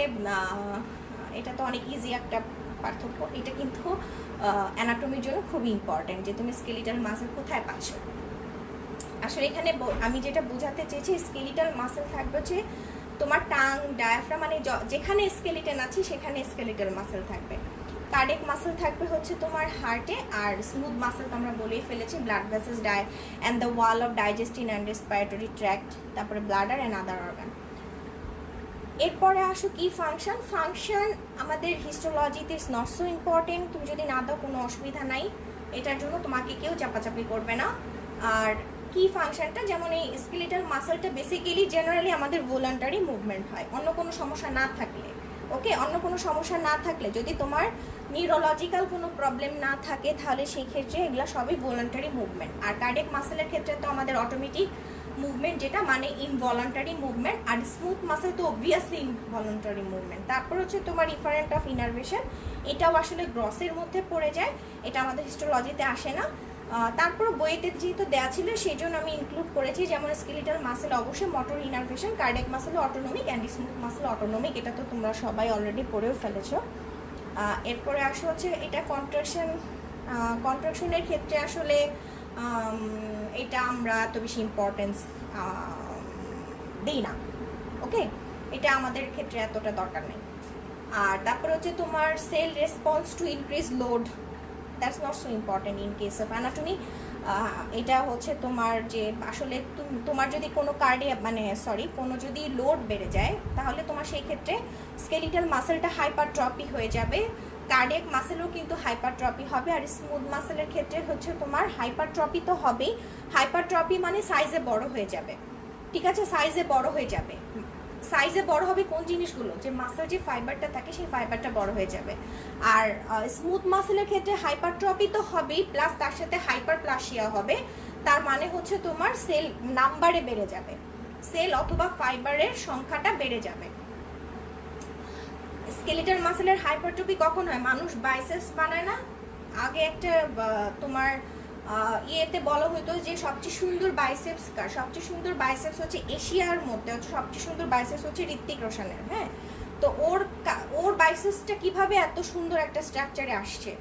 এটা তো অনেক ইজি একটা পার্থক্য, এটা কিন্তু অ্যানাটমির জন্য খুবই ইম্পর্টেন্ট যে তুমি স্কেলিটাল মাসেল কোথায় পাচ্ছ। আসলে এখানে আমি যেটা বোঝাতে চেয়েছি, স্কেলিটাল মাসেল থাকবে হচ্ছে তোমার টাং, ডায়াফ্রাম, মানে যেখানে স্কেলিটন আছে সেখানে স্কেলিটাল মাসেল থাকবে। কার্ডিয়াক মাসেল থাকবে হচ্ছে তোমার হার্টে, আর স্মুথ মাসেল তো আমরা বলেই ফেলেছি blood vessels and the wall of digestive and respiratory tract, তারপরে ব্লাডার অ্যান্ড আদার অর্গান। এরপরে আসো কি ফাংশন আমাদের হিস্টোলজিতে ইজ নট সো ইম্পর্টেন্ট, তুমি যদি না দাও কোনো অসুবিধা নাই, এটার জন্য তোমাকে কেউ চাপাচাপি করবে না। আর কি ফাংশনটা, যেমন এই স্কেলিটাল মাসেলটা বেসিক্যালি জেনারেলি আমাদের ভলান্টারি মুভমেন্ট হয়, অন্য কোনো সমস্যা না থাকলে। ওকে, অন্য কোনো সমস্যা না থাকলে, যদি তোমার নিউরোলজিক্যাল কোনো প্রবলেম না থাকে, তাহলে সেই ক্ষেত্রে এগুলো সবই ভলান্টারি মুভমেন্ট। আর কার্ডিয়াক মাসেলের ক্ষেত্রে তো আমাদের অটোমেটিক মুভমেন্ট, যেটা মানে ইনভলান্টারি মুভমেন্ট, আর স্মুথ মাসেল তো অবভিয়াসলি ইনভলান্টারি মুভমেন্ট। তারপর হচ্ছে তোমার ইফারেন্ট অফ ইনারভেশন, এটাও আসলে গ্রসের মধ্যে পড়ে যায়, এটা আমাদের হিস্টোলজিতে আসে না। তারপর বইতে যেহেতু দেওয়া ছিল সেই জন্য আমি ইনক্লুড করেছি, যেমন স্কেলিটাল মাসেল অবশ্যই motor innervation, cardiac muscle autonomic, and smooth muscle autonomic, এটা তো তোমরা সবাই অলরেডি পড়েও ফেলেছো। এরপরে আসো হচ্ছে এটা কন্ট্রাকশনের ক্ষেত্রে আসলে এটা আমরা এত বেশি ইম্পর্টেন্স দিই না। ওকে, এটা আমাদের ক্ষেত্রে এতটা দরকার নেই। আর তারপরে হচ্ছে তোমার cell response to increase load, that's not so important in case of anatomy. এটা হচ্ছে তোমার যে আসলে তোমার যদি কোনো কোনো যদি লোড বেড়ে যায়, তাহলে তোমার সেই ক্ষেত্রে স্কেলিটাল মাসেলটা হাইপারট্রফি হয়ে যাবে, কার্ডিয়াক মাসেলও কিন্তু হাইপারট্রফি হবে। আর স্মুথ মাসেলের ক্ষেত্রে হচ্ছে তোমার হাইপারট্রফি তো হবেই, হাইপারট্রফি মানে সাইজে বড় হয়ে যাবে। ঠিক আছে, সাইজে বড় হয়ে যাবে। সাইজে বড় হবে কোন জিনিসগুলো, যে মাসেল যে ফাইবারটা থাকে সেই ফাইবারটা বড় হয়ে যাবে। আর স্মুথ মাসেলের ক্ষেত্রে হাইপারট্রফি তো হবেই, প্লাস তার সাথে হাইপারপ্লাসিয়া হবে। তার মানে হচ্ছে তোমার সেল নাম্বারে বেড়ে যাবে, সেল অথবা ফাইবারের সংখ্যাটা বেড়ে যাবে। স্কেলিটাল মাসেলের হাইপারট্রফি কখন হয়? মানুষ বাইসেপস বানায় না, আগে একটা তোমার ইয়েতে বলা হতো যে সবচেয়ে সুন্দর বাইসেপস কার, সবচেয়ে সুন্দর বাইসেপস হচ্ছে এশিয়ার মধ্যে হচ্ছে সবচেয়ে সুন্দর বাইসেপস হচ্ছে ঋত্বিক রোশনের। হ্যাঁ, তো ওর বাইসেপসটা কিভাবে এত সুন্দর একটা স্ট্রাকচারে আসছে,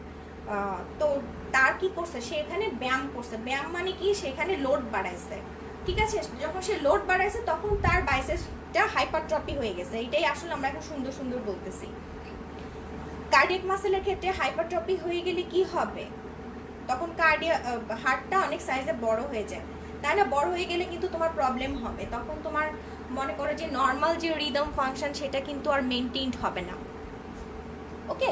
তো তার কি করছে, সে এখানে ব্যায়াম করছে। ব্যায়াম মানে কি, সেখানে লোড বাড়াইছে। ঠিক আছে, যখন সে লোড বাড়াইছে তখন তার বাইসেপসটা হাইপারট্রফি হয়ে গেছে। এটাই আসলে আমরা এখন সুন্দর সুন্দর বলতেছি। কার্ডিয়াক মাসেলের ক্ষেত্রে হাইপারট্রফি হয়ে গেলে কি হবে, তখন হার্টটা অনেক সাইজে বড় হয়ে যায়, তাই না? বড় হয়ে গেলে কিন্তু তোমার প্রবলেম হবে, তখন তোমার মনে করো যে নর্মাল যে রিদম ফাংশন সেটা কিন্তু আর মেনটেইনড হবে না। ওকে।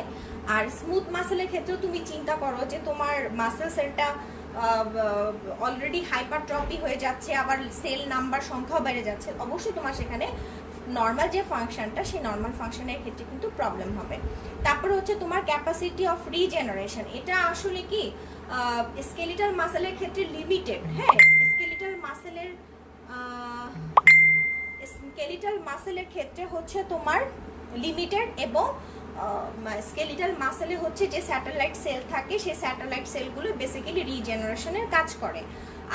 আর স্মুথ মাসেলের ক্ষেত্রেও তুমি চিন্তা করো যে তোমার মাসেল সেলটা অলরেডি হাইপারট্রফি হয়ে যাচ্ছে, আবার সেল নাম্বার সংখ্যাও বেড়ে যাচ্ছে, অবশ্যই তোমার সেখানে নর্মাল যে ফাংশনটা সেই নর্মাল ফাংশনের ক্ষেত্রে কিন্তু প্রবলেম হবে। তারপরে হচ্ছে তোমার ক্যাপাসিটি অফ রিজেনারেশন, এটা আসলে কি স্কেলিটাল মাসেলের ক্ষেত্রে লিমিটেড। হ্যাঁ, স্কেলিটাল মাসেলের ক্ষেত্রে হচ্ছে তোমার লিমিটেড, এবং স্কেলিটাল মাসেলে হচ্ছে যে স্যাটেলাইট সেল থাকে সেই স্যাটেলাইট সেলগুলো বেসিক্যালি রিজেনারেশনের কাজ করে।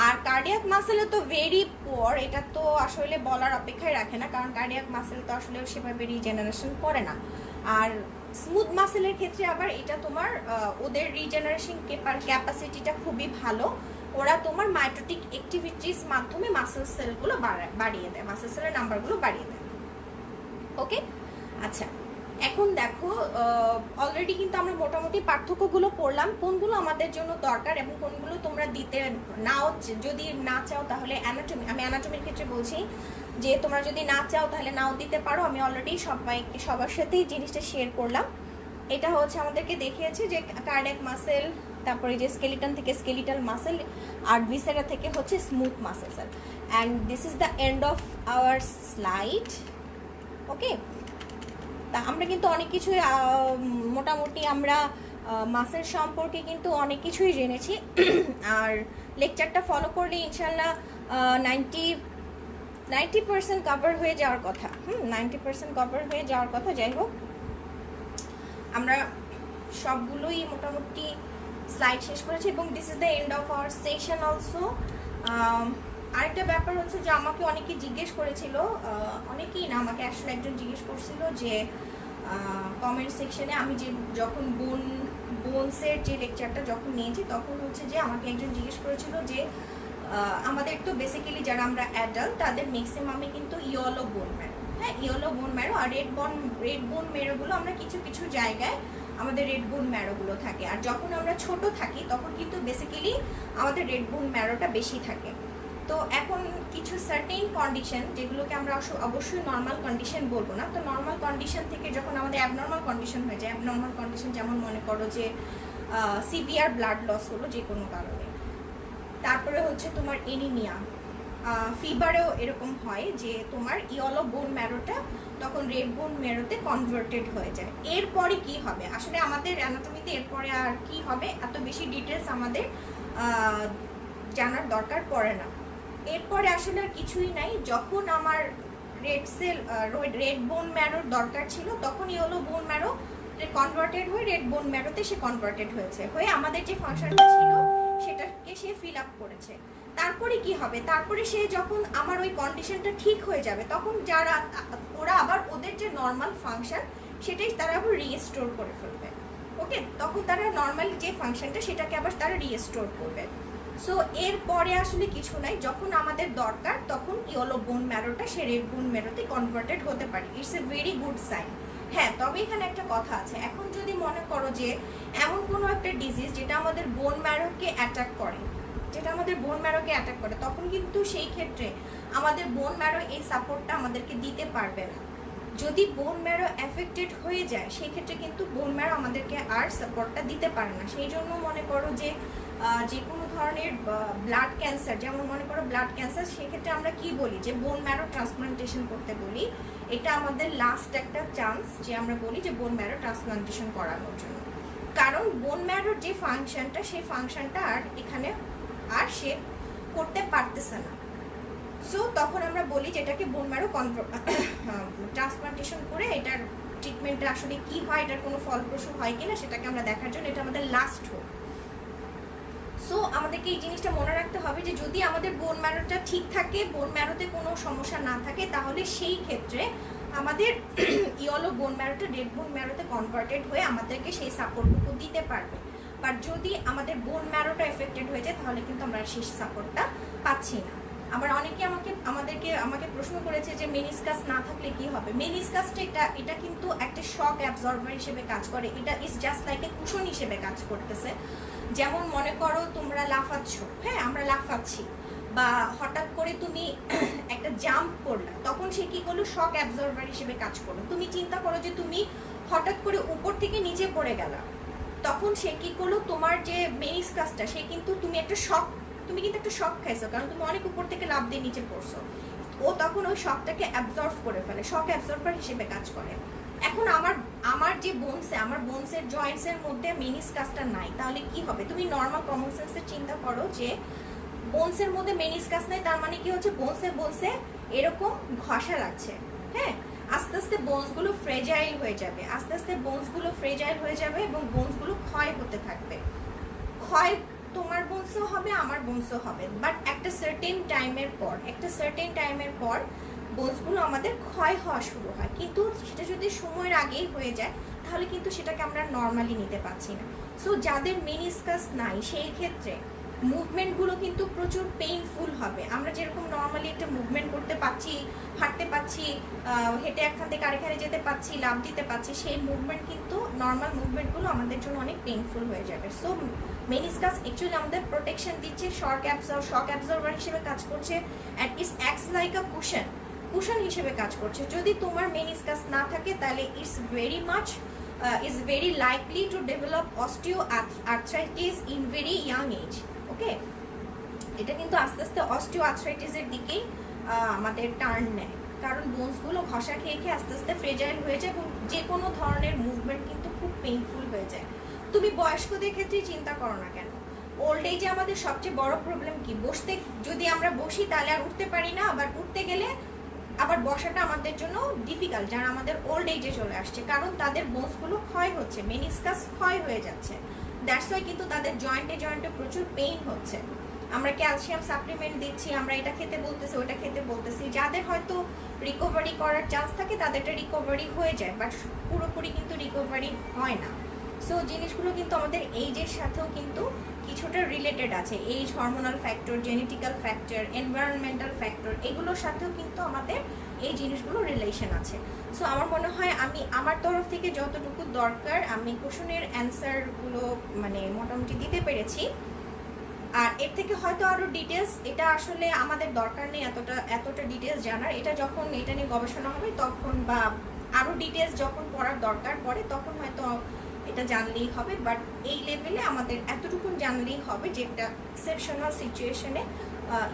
আর কার্ডিয়াক মাসেলে তো ভেরি পুয়ার, এটা তো আসলে বলার অপেক্ষায় রাখে না, কারণ কার্ডিয়াক মাসেল তো আসলে সেভাবে রিজেনারেশন করে না। আর স্মুথ মাসেলের ক্ষেত্রে আবার এটা তোমার ওদের রিজেনারেশন ক্যাপাসিটিটা খুবই ভালো, ওরা তোমার মাইটোটিক অ্যাক্টিভিটিস মাধ্যমে মাসেল সেলগুলো বাড়িয়ে দেয়, মাসেল সেলের নাম্বারগুলো বাড়িয়ে দেয়। ওকে, আচ্ছা এখন দেখো অলরেডি কিন্তু আমরা মোটামুটি পার্থক্যগুলো পড়লাম, কোনগুলো আমাদের জন্য দরকার এবং কোনগুলো তোমরা দিতে নাও, যদি না চাও তাহলে অ্যানাটমি, আমি অ্যানাটমির ক্ষেত্রে বলছি যে তোমরা যদি না চাও তাহলে নাও দিতে পারো। আমি অলরেডি সবার সাথেই জিনিসটা শেয়ার করলাম। এটা হচ্ছে আমাদেরকে দেখিয়েছে যে কার্ডিয়াক মাসেল, তারপরে যে স্কেলিটন থেকে স্কেলিটাল মাসেল, আর ভিসেরা থেকে হচ্ছে smooth muscle. And this is the end of our slide. Okay, তা আমরা কিন্তু অনেক কিছুই মোটামুটি আমরা মাসেল সম্পর্কে কিন্তু অনেক কিছুই জেনেছি। আর লেকচারটা ফলো করলে ইনশাল্লাহ 90% কভার হয়ে যাওয়ার কথা। 90% কভার হয়ে যাওয়ার কথা। যাই হোক, আমরা সবগুলোই মোটামুটি স্লাইড শেষ করেছি এবং this is the end of hour session also. আরেকটা ব্যাপার হচ্ছে যে আমাকে অনেকে জিজ্ঞেস করেছিল, অনেকেই না, আমাকে আসলে একজন জিজ্ঞেস করছিল যে কমেন্ট সেকশনে আমি যে যখন বোনসের যে লেকচারটা যখন নিয়েছি তখন হচ্ছে যে আমাকে একজন জিজ্ঞেস করেছিল যে আমাদের তো বেসিক্যালি যারা আমরা অ্যাডাল্ট তাদের ম্যাক্সিমামে কিন্তু ইয়েলো বোন ম্যারো, হ্যাঁ ইয়েলো বোন ম্যারো আর রেড বোন ম্যারোগুলো আমরা কিছু কিছু জায়গায় আমাদের রেড বোন ম্যারোগুলো থাকে। আর যখন আমরা ছোট থাকি তখন কিন্তু বেসিক্যালি আমাদের রেড বোন ম্যারোটা বেশি থাকে। তো এখন কিছু সার্টেন কন্ডিশন যেগুলোকে আমরা অবশ্যই নর্মাল কন্ডিশন বলবো না, তো নর্মাল কন্ডিশন থেকে যখন আমাদের অ্যাবনর্মাল কন্ডিশন হয়ে যায়, অ্যাবনর্মাল কন্ডিশন যেমন মনে করো যে সিভিয়ার ব্লাড লস হলো যে কোনো কারণে, তারপরে হচ্ছে তোমার এনিমিয়া, ফিভারেও এরকম হয় যে তোমার ইয়েলো বোন ম্যারোটা তখন রেড বোন ম্যারোতে কনভার্টেড হয়ে যায়। এরপরে কি হবে আসলে আমাদের অ্যানাটমিতে, এরপরে আর কি হবে এত বেশি ডিটেলস আমাদের জানার দরকার পড়ে না। এরপরে আসলে আর কিছুই নাই, যখন আমার রেড বোন ম্যারোর দরকার ছিল তখন ইয়েলো বোন ম্যারো কনভার্টেড হয়ে রেড বোন ম্যারোতে সে কনভার্টেড হয়েছে, হয়ে আমাদের যে ফাংশনটা ছিল সেটাকে সে ফিল আপ করেছে। তারপরে কি হবে, তারপরে সে যখন আমার ওই কন্ডিশনটা ঠিক হয়ে যাবে তখন যারা ওরা আবার ওদের যে নর্মাল ফাংশন সেটাই তারা আবার রিস্টোর করে ফেলবে। ওকে, তখন তারা নর্মাল যে ফাংশনটা সেটাকে আবার তারা রিস্টোর করবে। সো এরপরে আসলে কিছু নাই, যখন আমাদের দরকার তখন ইয়েলো বোন ম্যারোটা সে রেড বোন ম্যারোতে কনভার্টেড হতে পারে। It's a very good sign. হ্যাঁ, তবে এখানে একটা কথা আছে, এখন যদি মনে করো যে এমন কোনো একটা ডিজিজ যেটা আমাদের বোন ম্যারোকে অ্যাটাক করে, তখন কিন্তু সেই ক্ষেত্রে আমাদের বোন ম্যারো এই সাপোর্টটা আমাদেরকে দিতে পারবে না। যদি বোন ম্যারো এফেক্টেড হয়ে যায় সেই ক্ষেত্রে কিন্তু বোন ম্যারো আমাদেরকে আর সাপোর্টটা দিতে পারে না। সেই জন্য মনে করো যে কোনো ধরনের ব্লাড ক্যান্সার, যেমন মনে করো ব্লাড ক্যান্সার, সেক্ষেত্রে আমরা কি বলি যে বোন ম্যারো ট্রান্সপ্লান্টেশন করতে বলি। এটা আমাদের লাস্ট একটা চান্স যে আমরা বলি যে বোন ম্যারো ট্রান্সপ্লান্টেশন করানোর জন্য, কারণ বোন ম্যারোর যে ফাংশনটা সেই ফাংশনটা আর এখানে আর সে করতে পারতেছে না। সো তখন আমরা বলি যেটাকে বোন ম্যারো ট্রান্সপ্লান্টেশন করে এটার ট্রিটমেন্টটা আসলে কি হয়, এটার কোনো ফলপ্রসূ হয় কিনা সেটাকে আমরা দেখার জন্য এটা আমাদের লাস্ট হোক। সো আমাদেরকে এই জিনিসটা মনে রাখতে হবে যে যদি আমাদের বোন ম্যারোটা ঠিক থাকে, বোন ম্যারোতে কোনো সমস্যা না থাকে, তাহলে সেই ক্ষেত্রে আমাদের ইয়েলো বোন ম্যারোটা রেড বোন ম্যারোতে কনভার্টেড হয়ে আমাদেরকে সেই সাপোর্টটুকু দিতে পারবে। বাট যদি আমাদের বোন ম্যারোটা এফেক্টেড হয়ে যায় তাহলে কিন্তু আমরা সেই সাপোর্টটা পাচ্ছি না। আবার অনেকে আমাকে প্রশ্ন করেছে যে মেনিসকাস না থাকলে কি হবে। মেনিসকাসটা এটা কিন্তু একটা শক অ্যাবজর্বার হিসেবে কাজ করে, এটা is just like a cushion হিসেবে কাজ করতেছে। যেমন মনে করো তোমরা লাফাচ্ছ, হ্যাঁ আমরা লাফাচ্ছি, বা হঠাৎ করে তুমি একটা জাম্প করলা, তখন সে কি করলো, শক অ্যাবজর্ভার হিসেবে কাজ করলো। তুমি চিন্তা করো যে তুমি হঠাৎ করে উপর থেকে নিচে পড়ে গেলা, তখন সে কি করলো, তোমার যে মেনিসকাসটা সে কিন্তু তুমি কিন্তু একটা শক খাইছো, কারণ তুমি অনেক উপর থেকে লাফ দিয়ে নিচে পড়ছো। ও তখন ওই শকটাকে অ্যাবজর্ভ করে ফেলে, শক অ্যাবজর্ভার হিসেবে কাজ করে। এখন আমার যে আমার বোনসের জয়েন্টসের মধ্যে মেনিসকাসটা নাই, তাহলে কি হবে? তুমি নর্মাল কমন সেন্সে চিন্তা করো যে বোনসের মধ্যে মেনিসকাস নাই, তার মানে কি হচ্ছে, বোনসে এরকম ঘষা লাগছে। হ্যাঁ, আস্তে আস্তে বোনসগুলো ফ্রেজাইল হয়ে যাবে, এবং বোনসগুলো ক্ষয় হতে থাকবে। ক্ষয় তোমার বোনসও হবে, আমার বোনসও হবে, বাট একটা সার্টেন টাইমের পর বোনসগুলো আমাদের ক্ষয় হওয়া শুরু হয়। কিন্তু সেটা যদি সময়ের আগেই হয়ে যায়, তাহলে কিন্তু সেটাকে আমরা নর্মালি নিতে পারছি না। সো যাদের মেনিসকাস নাই, সেই ক্ষেত্রে মুভমেন্টগুলো কিন্তু প্রচুর পেইনফুল হবে। আমরা যেরকম নর্মালি একটা মুভমেন্ট করতে পারছি, হাঁটতে পারছি, হেঁটে একখান থেকে আরেকখানে যেতে পারছি, লাফ দিতে পারছি, সেই মুভমেন্ট কিন্তু নর্মাল মুভমেন্টগুলো আমাদের জন্য অনেক পেইনফুল হয়ে যাবে। সো মেনিসকাস অ্যাকচুয়ালি আমাদের প্রোটেকশন দিচ্ছে, শক অ্যাবজর্ভার হিসেবে কাজ করছে, and it's acts like a cushion হিসেবে কাজ করছে। যদি তোমার মেনিসকাস না থাকে, তাহলে it's very likely to develop osteoarthritis in very young age. ওকে, এটা কিন্তু আস্তে আস্তে অস্টিওআর্থ্রাইটিসের দিকেই আমাদের টার্ন নেয়, কারণ বোনসগুলো ঘষা খেয়ে খেয়ে আস্তে আস্তে ফ্রেজাইল হয়ে যায়, এবং যে কোনো ধরনের মুভমেন্ট কিন্তু খুব পেইনফুল হয়ে যায়। তুমি বয়স্কদের ক্ষেত্রে চিন্তা করো না কেন, ওল্ড এজে আমাদের সবচেয়ে বড় প্রবলেম কি? বসতে, যদি আমরা বসি তাহলে আর উঠতে পারি না, আবার উঠতে গেলে আবার বসাটা আমাদের জন্য ডিফিকাল্ট, যারা আমাদের ওল্ড এজে চলে আসছে, কারণ তাদের বোনসগুলো ক্ষয় হচ্ছে, মেনিসকাস ক্ষয় হয়ে যাচ্ছে। দ্যাটস ওয়াই কিন্তু তাদের জয়েন্টে প্রচুর পেইন হচ্ছে। আমরা ক্যালসিয়াম সাপ্লিমেন্ট দিচ্ছি, আমরা এটা খেতে বলতেছি, ওটা খেতে বলতেছি। যাদের হয়তো রিকভারি করার চান্স থাকে, তাদেরটা রিকভারি হয়ে যায়, বাট পুরোপুরি কিন্তু রিকভারি হয় না। সো জিনিসগুলো কিন্তু আমাদের এইজের সাথেও কিন্তু কিছুটা রিলেটেড আছে। Age, hormonal factor, genetical factor, environmental factor, এগুলোর সাথেও কিন্তু আমাদের এই জিনিসগুলো রিলেশন আছে। সো আমার মনে হয় আমি আমার তরফ থেকে যতটুকু দরকার আমি কোশ্চেনের অ্যান্সারগুলো মানে মোটামুটি দিতে পেরেছি। আর এর থেকে হয়তো আরও ডিটেলস, এটা আসলে আমাদের দরকার নেই এতটা ডিটেলস জানার। এটা যখন এটা নিয়ে গবেষণা হবে তখন, বা আরও ডিটেলস যখন পড়ার দরকার পড়ে, তখন হয়তো এটা জানলেই হবে। বাট এই লেভেলে আমাদের এতটুকু জানলেই হবে যে একটা এক্সেপশনাল সিচুয়েশনে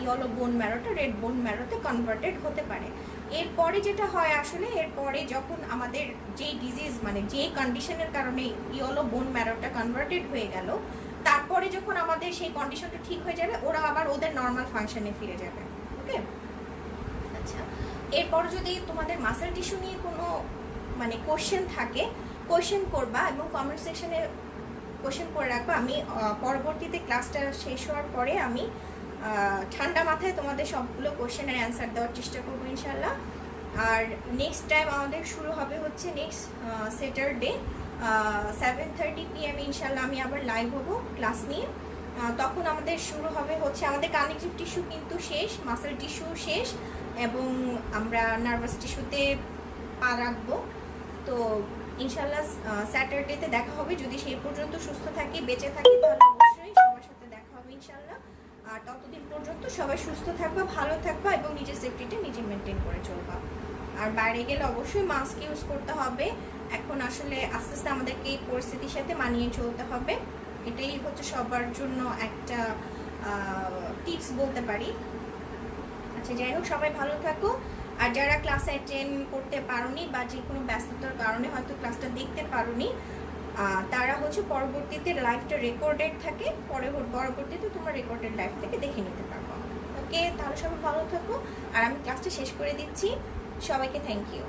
ইয়েলো বোন ম্যারোটা রেড বোন ম্যারোতে কনভার্টেড হতে পারে। এরপরে যেটা হয় আসলে, এরপরে যখন আমাদের যে ডিজিজ মানে যে কন্ডিশনের কারণে ইয়েলো বোন ম্যারোটা কনভার্টেড হয়ে গেল, তারপরে যখন আমাদের সেই কন্ডিশনটা ঠিক হয়ে যাবে, ওরা আবার ওদের নর্মাল ফাংশনে ফিরে যাবে। ওকে, আচ্ছা, এরপর যদি তোমাদের মাসেল টিস্যু নিয়ে কোনো মানে কোশ্চেন থাকে, কোশ্চেন করবা এবং কমেন্ট সেকশনে কোশ্চেন করে রাখবা। আমি পরবর্তীতে ক্লাসটা শেষ হওয়ার পরে আমি ঠান্ডা মাথায় তোমাদের সবগুলো কোশ্চেনের অ্যান্সার দেওয়ার চেষ্টা করবো ইনশাল্লাহ। আর নেক্সট টাইম আমাদের শুরু হবে হচ্ছে নেক্সট স্যাটারডে 7:30 PM ইনশাল্লাহ আমি আবার লাইভ হবো ক্লাস নিয়ে। তখন আমাদের শুরু হবে হচ্ছে, আমাদের কানেকটিভ টিস্যু কিন্তু শেষ, মাসেল টিস্যু শেষ, এবং আমরা নার্ভাস টিস্যুতে পা রাখবো। তো ইনশাল্লাহ স্যাটারডেতে দেখা হবে, যদি সেই পর্যন্ত সুস্থ থাকি, বেঁচে থাকি, তাহলে অবশ্যই সবার সাথে দেখা হবে ইনশাল্লাহ। আর ততদিন পর্যন্ত সবাই সুস্থ থাকবা, ভালো থাকবা, এবং নিজের সেফটিটা নিজে মেনটেন করে চলবা। আর বাইরে গেলে অবশ্যই মাস্ক ইউজ করতে হবে। এখন আসলে আস্তে আস্তে আমাদেরকে এই পরিস্থিতির সাথে মানিয়ে চলতে হবে, এটাই হচ্ছে সবার জন্য একটা টিপস বলতে পারি। আচ্ছা, যাই হোক, সবাই ভালো থাকো। আর যারা ক্লাস অ্যাটেন্ড করতে পারোনি বা যে কোনো ব্যস্ততার কারণে হয়তো ক্লাসটা দেখতে পারোনি, তারা হচ্ছে পরবর্তীতে লাইভটা রেকর্ডেড থাকে, পরবর্তীতে তোমার রেকর্ডেড লাইভ থেকে দেখে নিতে পারবো। ওকে, তাহলে সবাই ভালো থাকো। আর আমি ক্লাসটা শেষ করে দিচ্ছি। সবাইকে থ্যাংক ইউ।